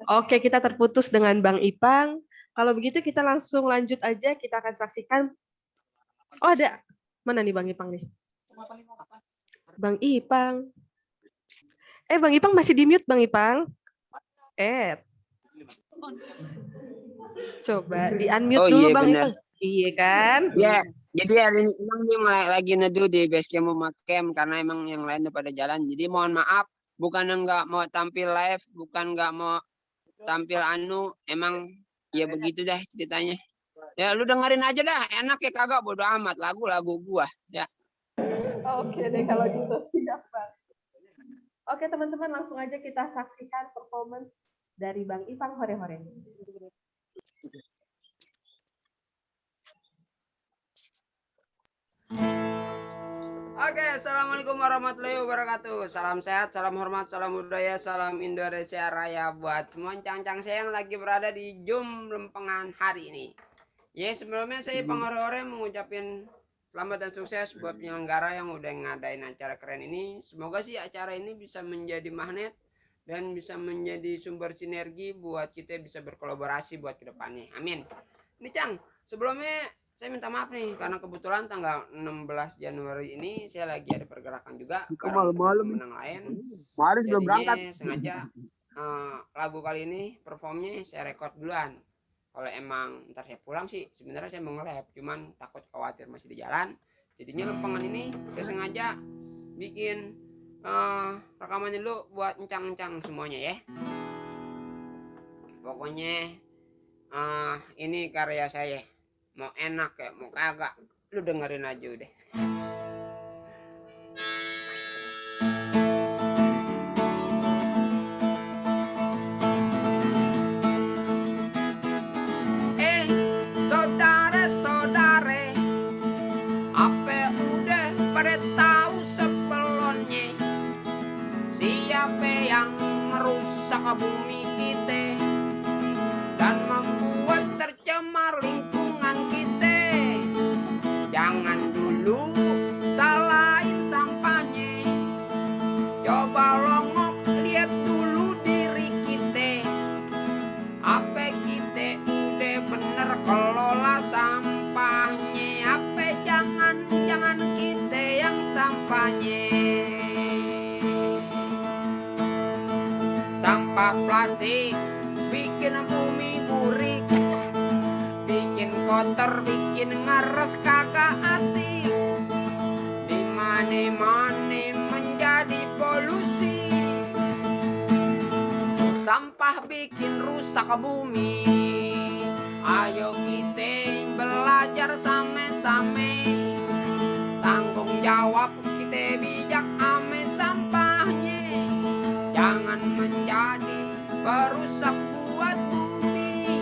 Oke, kita terputus dengan Bang Ipang. Kalau begitu kita langsung lanjut aja, kita akan saksikan. Oh ada, mana nih Bang Ipang nih? Bang Ipang. Bang Ipang masih di mute Bang Ipang. Coba di unmute dulu iya, Bang bener. Ipang. Iya kan? Ya, jadi hari ini emang dia lagi neduh di basecamp sama camp karena emang yang lain udah pada jalan. Jadi mohon maaf, bukan nggak mau tampil live, bukan nggak mau tampil emang ya begitu dah ceritanya. Ya lu dengerin aja dah, enak ya kagak, bodo amat, lagu-lagu gua ya. Oke deh kalau gitu, siap Bang. Oke teman-teman, langsung aja kita saksikan performance dari Bang Ipang Hore-Hore. Oke, assalamualaikum warahmatullahi wabarakatuh. Salam sehat, salam hormat, salam budaya, salam Indonesia Raya buat semua cang-cang saya yang lagi berada di Zoom Lempengan hari ini. Ya, sebelumnya saya Ipang Hore-Hore mengucapkan selamat dan sukses buat penyelenggara yang udah ngadain acara keren ini. Semoga sih acara ini bisa menjadi magnet dan bisa menjadi sumber sinergi buat kita bisa berkolaborasi buat kedepannya. Amin. Ini Cang, sebelumnya saya minta maaf nih karena kebetulan tanggal 16 Januari ini saya lagi ada pergerakan juga bareng teman-teman lain. Jadinya sengaja lagu kali ini performnya saya record duluan. Kalau emang ntar saya pulang sih sebenarnya saya mau nge-lab, cuman takut khawatir masih di jalan. Jadinya lempengan ini saya sengaja bikin rekamannya dulu buat encang-encang semuanya ya. Pokoknya ini karya saya. Mau enak ya, mau kagak, lu dengerin aja udah. Saudara-saudare, apa udah pada tahu sebelumnya siapa yang merusak bumi kita dan membuat tercemar lingkungan kita? Jangan dulu salahin sampahnya, coba longok lihat dulu diri kita, apa kita udah bener kelola sampahnya, apa jangan kita yang sampahnya. Sampah plastik bikin bumi burik, bikin kotor, bikin ngeres, kagak asik. Di mana-mana menjadi polusi. Sampah bikin rusak bumi. Ayo kita belajar sama-sama, tanggung jawab kita bijak ame sampahnya. Jangan menjadi perusak buat bumi.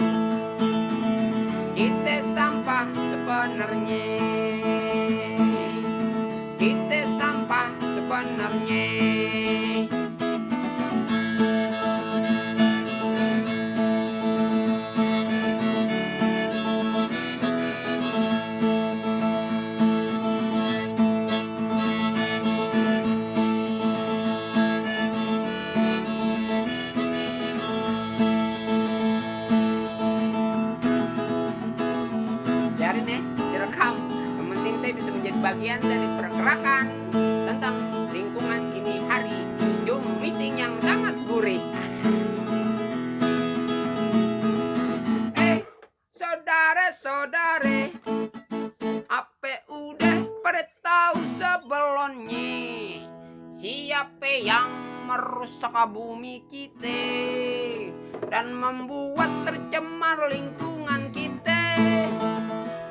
Kita sampah sebenarnya. Kita sampah sebenarnya. bagian dari pergerakan tentang lingkungan ini hari Zoom meeting yang sangat gurih. Saudara-saudara, apa udah pada tahu sebelumnya siapa yang merusak bumi kita dan membuat tercemar lingkungan kita?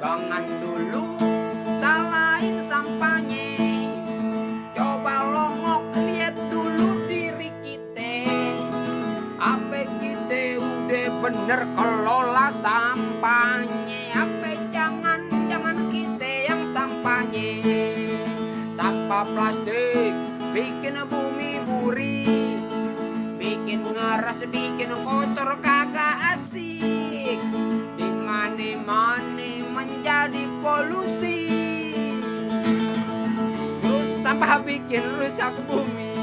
Jangan dulu salahin sampahnya, coba longok lihat dulu diri kita. Apa kita udah bener kelola sampahnya? Apa jangan kita yang sampahnya? Sampah plastik bikin bumi buri, bikin ngeras, bikin kotor, kagak asik. Di mana-mana menjadi polusi. Terus sampah bikin rusak bumi.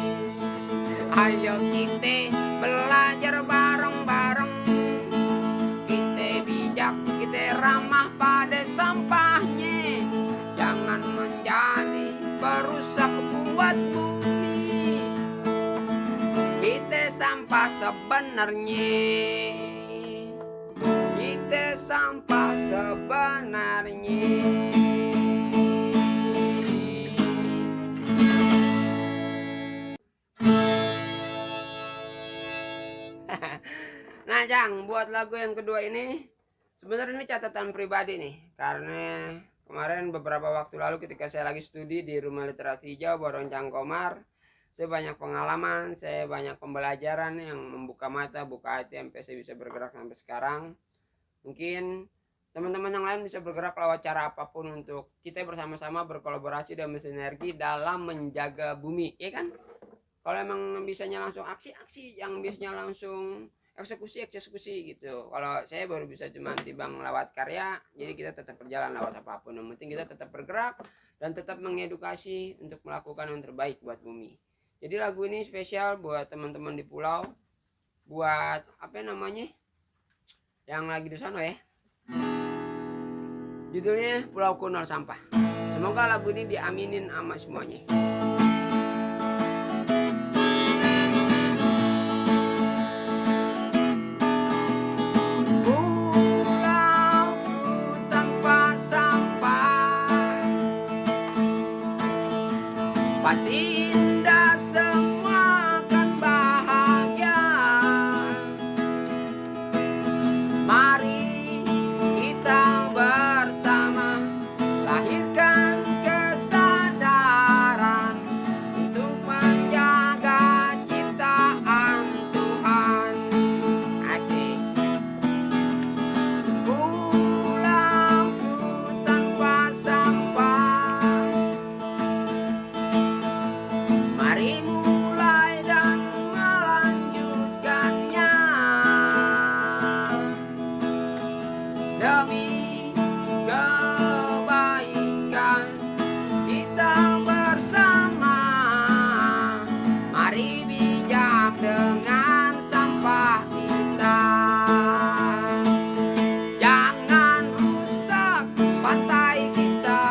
Ayo kita belajar bareng-bareng. Kita bijak, kita ramah pada sampahnya. Jangan menjadi perusak buat bumi. Kita sampah sebenarnya. Kita sampah sebenarnya. Nah, Jang, buat lagu yang kedua ini sebenarnya ini catatan pribadi nih, karena kemarin beberapa waktu lalu ketika saya lagi studi di Rumah Literasi Hijau Borong Cangkomar, saya banyak pengalaman, saya banyak pembelajaran yang membuka mata, buka hati sampai saya bisa bergerak sampai sekarang. Mungkin teman-teman yang lain bisa bergerak lewat cara apapun untuk kita bersama-sama berkolaborasi dan bersinergi dalam menjaga bumi, ya kan? Kalau emang bisanya langsung aksi-aksi, yang bisanya langsung eksekusi gitu. Kalau saya baru bisa cuma timbang lewat karya, jadi kita tetap berjalan lewat apapun. Yang penting kita tetap bergerak dan tetap mengedukasi untuk melakukan yang terbaik buat bumi. Jadi lagu ini spesial buat teman-teman di pulau, buat apa namanya, yang lagi di sana ya. Judulnya Pulauku Nol Sampah. Semoga lagu ini diaminin sama semuanya. Pasti indah, semua kan bahagia. Mari kita bersama lahirkan kesadaran untuk menjaga ciptaan Tuhan. Asik. Pulauku tanpa sampah. Mari mulai dan melanjutkannya demi kebaikan kita bersama. Mari bijak dengan sampah kita. Jangan rusak pantai kita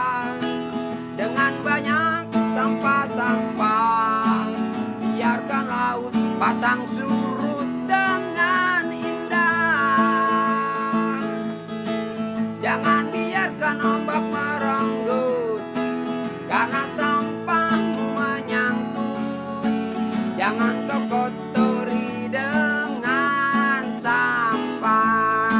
dengan banyak sampah-sampah. Biarkan laut pasang surut dengan indah. Jangan biarkan ombak merenggut karena sampahmu menyangkut. Jangan kau kotori dengan sampah.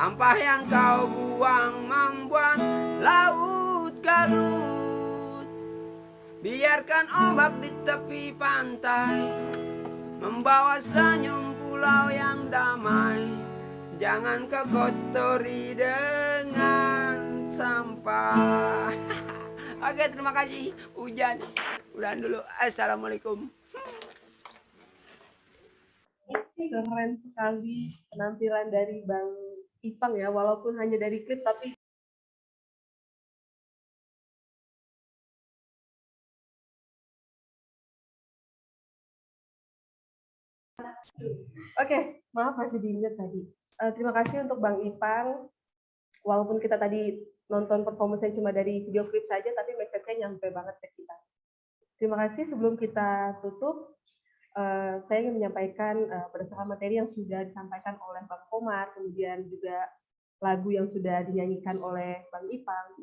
Sampah yang kau buang membuat laut galut. Biarkan ombak di tepi pantai membawa senyum pulau yang damai. Jangan kau kotori dengan sampah. Oke, terima kasih. Hujan. Udahan dulu. Assalamualaikum. Keren sekali penampilan dari Bang Ipang ya, walaupun hanya dari klip tapi oke, maaf masih diingat tadi. Terima kasih untuk Bang Ipang. Walaupun kita tadi nonton performance cuma dari video klip saja, tapi message-nya nyampe banget ke kita. Terima kasih. Sebelum kita tutup, saya ingin menyampaikan berdasarkan materi yang sudah disampaikan oleh Bang Komar, kemudian juga lagu yang sudah dinyanyikan oleh Bang Ipang.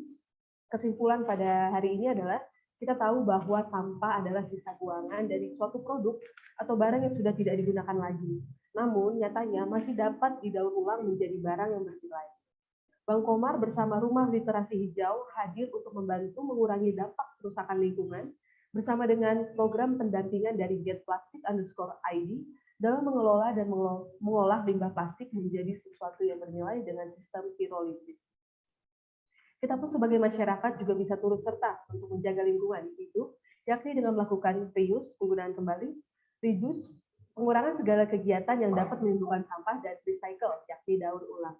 Kesimpulan pada hari ini adalah kita tahu bahwa sampah adalah sisa buangan dari suatu produk atau barang yang sudah tidak digunakan lagi. Namun, nyatanya masih dapat didaur ulang menjadi barang yang bernilai. Bang Komar bersama Rumah Literasi Hijau hadir untuk membantu mengurangi dampak kerusakan lingkungan bersama dengan program pendampingan dari getplastic_id dalam mengelola dan mengolah limbah plastik menjadi sesuatu yang bernilai dengan sistem pirolisis. Kita pun sebagai masyarakat juga bisa turut serta untuk menjaga lingkungan hidup, yakni dengan melakukan reuse, penggunaan kembali, reduce, pengurangan segala kegiatan yang dapat menimbulkan sampah, dan recycle, yakni daur ulang.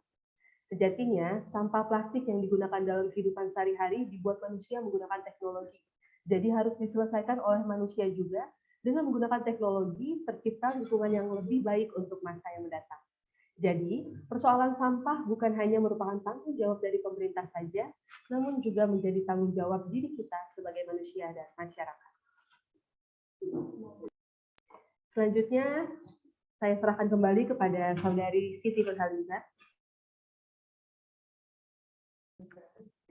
Sejatinya, sampah plastik yang digunakan dalam kehidupan sehari-hari dibuat manusia menggunakan teknologi. Jadi harus diselesaikan oleh manusia juga dengan menggunakan teknologi tercipta lingkungan yang lebih baik untuk masa yang mendatang. Jadi, persoalan sampah bukan hanya merupakan tanggung jawab dari pemerintah saja, namun juga menjadi tanggung jawab diri kita sebagai manusia dan masyarakat. Selanjutnya, saya serahkan kembali kepada Saudari Siti Nurhaliza.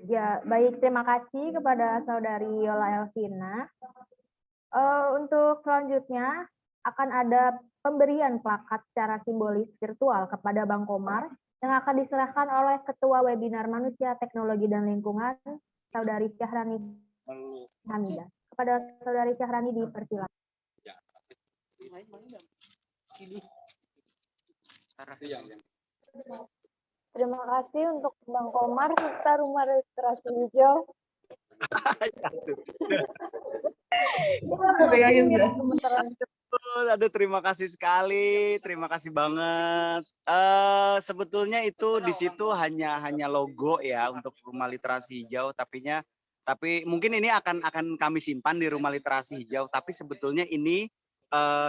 Ya, baik. Terima kasih kepada Saudari Yola Elvina. Untuk selanjutnya akan ada pemberian plakat secara simbolis virtual kepada Bang Komar yang akan diserahkan oleh Ketua Webinar Manusia, Teknologi, dan Lingkungan, Saudari Syahrani Hamidah. Kepada Saudari Syahrani dipersilakan. Terima kasih untuk Bang Komar serta Rumah Literasi Hijau. Aduh, terima kasih sekali, terima kasih banget. Sebetulnya itu di situ hanya logo ya untuk Rumah Literasi Hijau, tapi mungkin ini akan kami simpan di Rumah Literasi Hijau. Tapi sebetulnya ini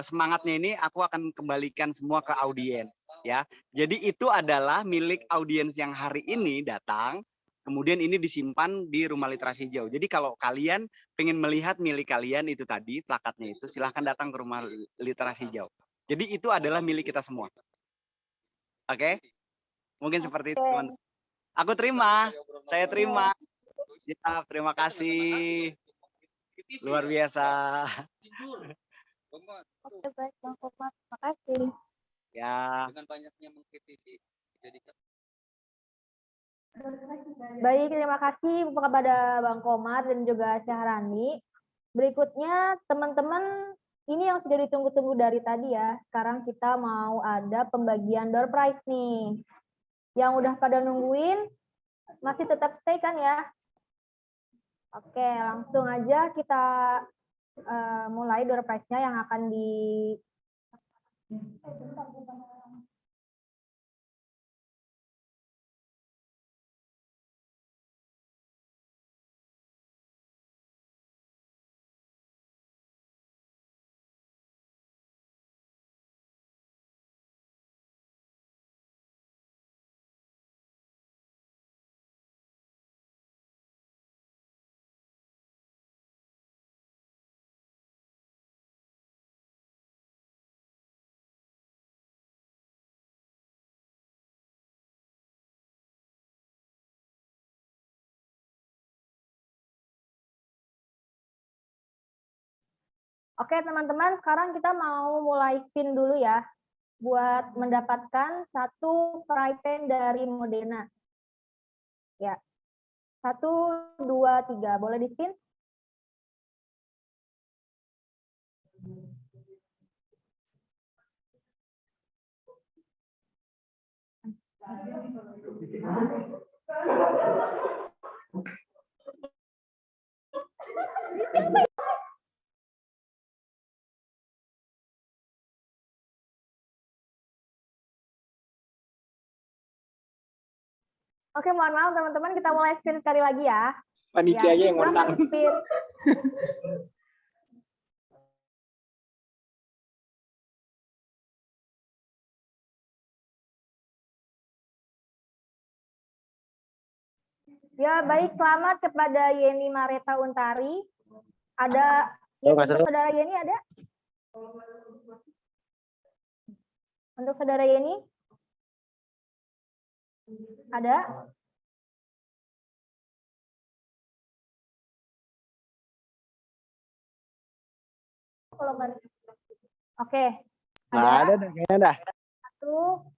semangatnya ini aku akan kembalikan semua ke audiens ya. Jadi itu adalah milik audiens yang hari ini datang. Kemudian ini disimpan di Rumah Literasi Hijau. Jadi kalau kalian pengen melihat milik kalian itu tadi, plakatnya itu, silahkan datang ke Rumah Literasi Hijau. Jadi itu adalah milik kita semua. Oke? Mungkin seperti itu, teman. Aku terima, saya terima. Siap, terima kasih. Luar biasa. Oke, baik Bang Komar, terima kasih. Ya. Dengan banyaknya mengkritisi, jadikan Baik, terima kasih kepada Bang Komar dan juga Syahrani. Berikutnya, teman-teman, ini yang sudah ditunggu-tunggu dari tadi ya. Sekarang kita mau ada pembagian door prize nih. Yang udah pada nungguin, masih tetap stay kan ya? Oke, langsung aja kita mulai door prize-nya yang akan di... Oke teman-teman, sekarang kita mau mulai spin dulu ya. buat mendapatkan satu pry-pen dari Modena. Ya, 1, 2, 3. Boleh di-spin? Oke, mohon maaf teman-teman, kita mulai spin sekali lagi ya. Panitianya yang silakan menang. spin. Ya, baik, selamat kepada Yeni Mareta Untari. Ada untuk saudara Yeni ada? Untuk saudara Yeni? Ada? Oke. Ada dah, kayaknya dah. 1,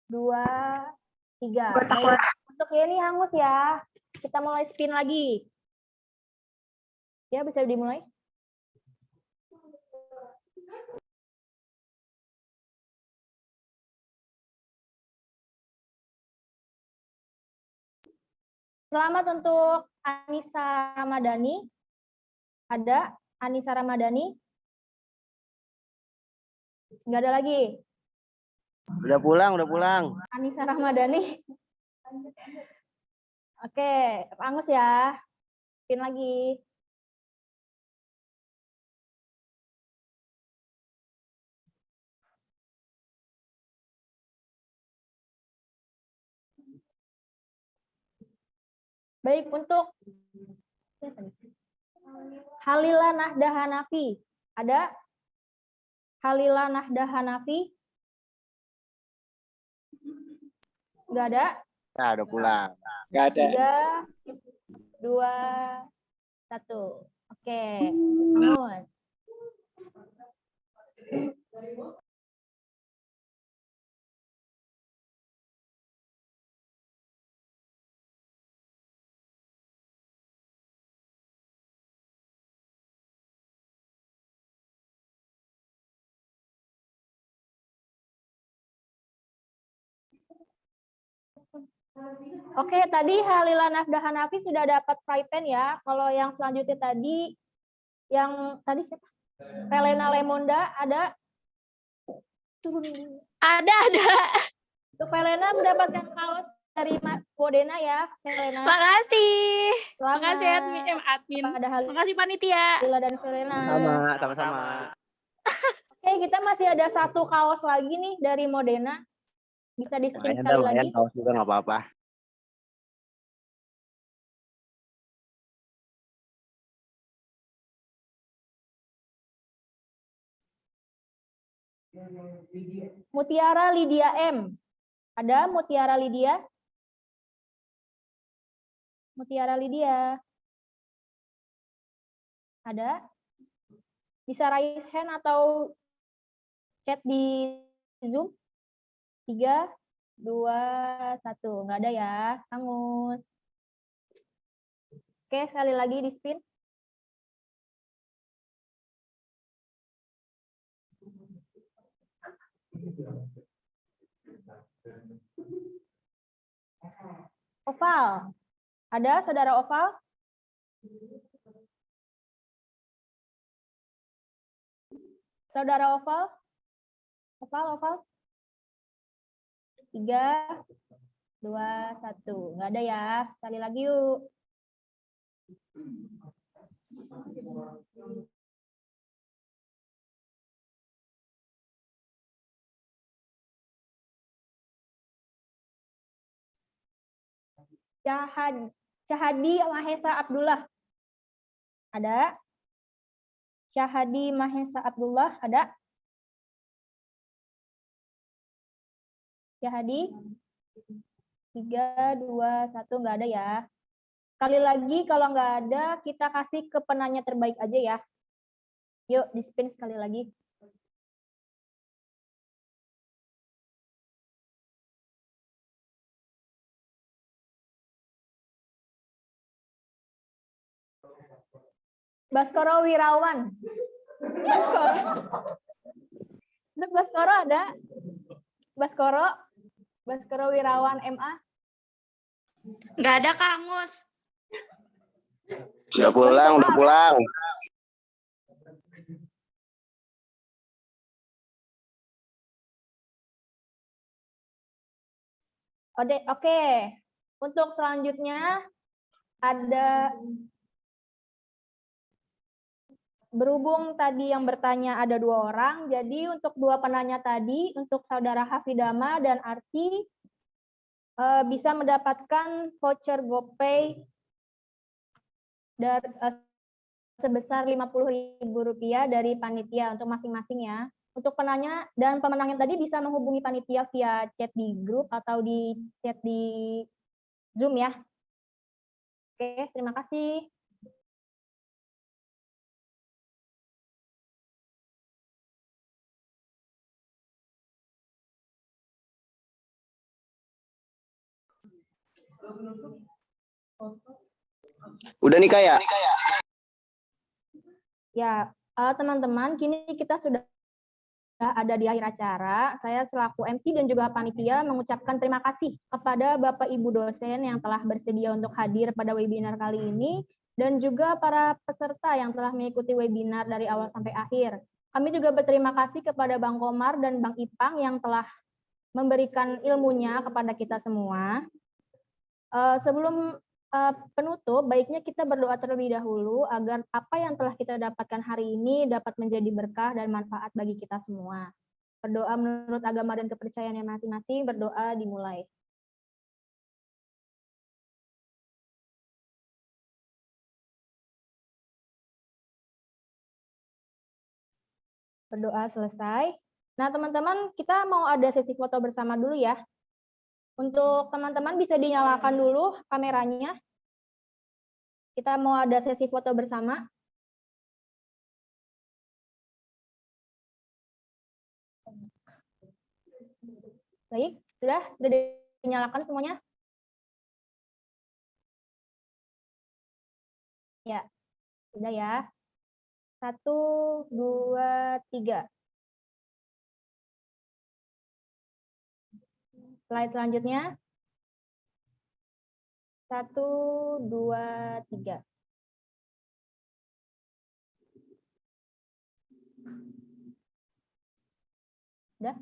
2, 3. Baik. Untuk Yeni hangus ya. Kita mulai spin lagi. Ya, bisa dimulai. Selamat untuk Anissa Ramadhani. Ada Anissa Ramadhani? Nggak ada lagi. Udah pulang. Anissa Ramadhani. Oke, Angus ya. Spin lagi. Baik, untuk Halila Nahda Hanafi. Ada? Halila Nahda Hanafi? Nggak ada? Nah, udah pulang. Nggak ada. 3, 2, 1. Oke, Angus. Oke, tadi Halila Nafda Hanafi sudah dapat pry-pen ya. Kalau yang selanjutnya tadi, yang tadi siapa? Helena Lemonda ada? Turun dulu. Ada. Untuk Helena mendapatkan kaos dari Modena ya, Helena. Makasih. Selamat Makasih admin. kepada Makasih panitia. Halila dan Helena. Sama-sama. Oke, kita masih ada satu kaos lagi nih dari Modena. Bisa di-spin sekali lagi. Kaos juga nggak apa-apa. Mutiara Lydia M. Ada Mutiara Lydia? Mutiara Lydia. Ada? Bisa raise hand atau chat di Zoom? 3, 2, 1. Nggak ada ya, Angus. Oke, sekali lagi di spin. Oval. Ada saudara Oval? Saudara Oval? Oval. 3, 2, 1. Nggak ada ya. Sekali lagi yuk. Syahadi Mahesa Abdullah. Ada? Syahadi Mahesa Abdullah, ada? Syahadi? 3, 2, 1, nggak ada ya. Sekali lagi, kalau nggak ada, kita kasih ke penanya terbaik aja ya. Yuk, di spin sekali lagi. Baskoro Wirawan. Baskoro. Untuk Baskoro ada? Baskoro Wirawan MA. Nggak ada Kak Angus. Udah pulang, udah pulang. Oke. Untuk selanjutnya ada berhubung tadi yang bertanya ada 2 orang, jadi untuk 2 penanya tadi, untuk saudara Hafidama dan Arti, bisa mendapatkan voucher GoPay sebesar Rp50.000 dari panitia untuk masing-masing ya. Untuk penanya dan pemenang yang tadi bisa menghubungi panitia via chat di grup atau di chat di Zoom ya. Oke, terima kasih. Udah nikah ya? Ya, teman-teman, kini kita sudah ada di akhir acara. Saya selaku MC dan juga panitia mengucapkan terima kasih kepada Bapak Ibu dosen yang telah bersedia untuk hadir pada webinar kali ini dan juga para peserta yang telah mengikuti webinar dari awal sampai akhir. Kami juga berterima kasih kepada Bang Komar dan Bang Ipang yang telah memberikan ilmunya kepada kita semua. Sebelum penutup, baiknya kita berdoa terlebih dahulu agar apa yang telah kita dapatkan hari ini dapat menjadi berkah dan manfaat bagi kita semua. Berdoa menurut agama dan kepercayaannya masing-masing, berdoa dimulai. Berdoa selesai. Nah, teman-teman, kita mau ada sesi foto bersama dulu ya. Untuk teman-teman bisa dinyalakan dulu kameranya. Kita mau ada sesi foto bersama. Baik, sudah dinyalakan semuanya? Ya, sudah ya. 1, 2, 3. Slide selanjutnya. 1, 2, 3. Udah?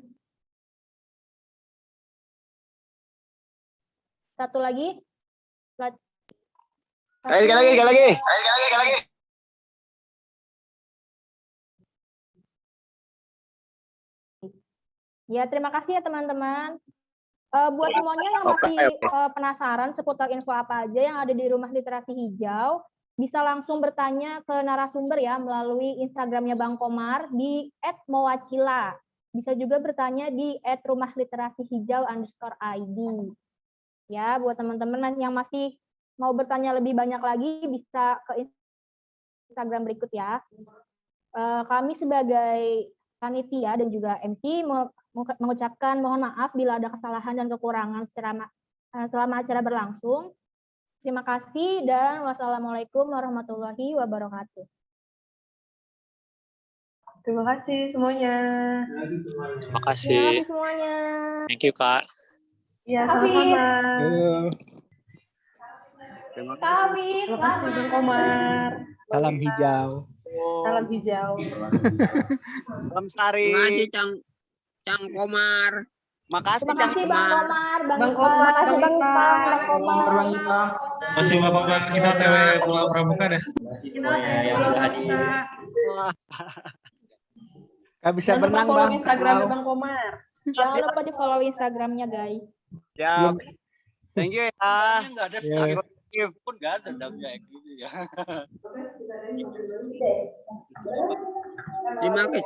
Satu lagi. Slide. Sekali lagi. Ya, terima kasih ya teman-teman. Buat semuanya yang masih penasaran seputar info apa aja yang ada di Rumah Literasi Hijau, bisa langsung bertanya ke narasumber ya melalui Instagramnya Bang Komar di @mowacila. Bisa juga bertanya di @rumahliterasihijau_id. Ya, buat teman-teman yang masih mau bertanya lebih banyak lagi bisa ke Instagram berikut ya. Kami sebagai panitia dan juga MC mengucapkan mohon maaf bila ada kesalahan dan kekurangan selama acara berlangsung. Terima kasih dan wassalamualaikum warahmatullahi wabarakatuh. Terima kasih semuanya. Terima kasih. Terima kasih semuanya. Thank you, Kak. Ya, sama-sama. Terima kasih. Terima kasih Bang Komar. Salam hijau. Salam hijau. Salam Sari. Terima kasih Cang Komar. Makasih Terima Cang kasih Bang Komar, Bang Bang Ipang. Komar, Terima kasih Bang Ipang, Bang Komar. Masih Bapak kita TW Pulau Pramuka deh. Semuanya yang sudah hadir. Gak bisa Jangan lupa berenang follow Bang. Instagramnya Bang Komar. Jangan lupa di follow Instagramnya guys. Ya. Thank you ya. Enggak ada Ya. pun enggak ada kayak gitu ya. Terima kasih.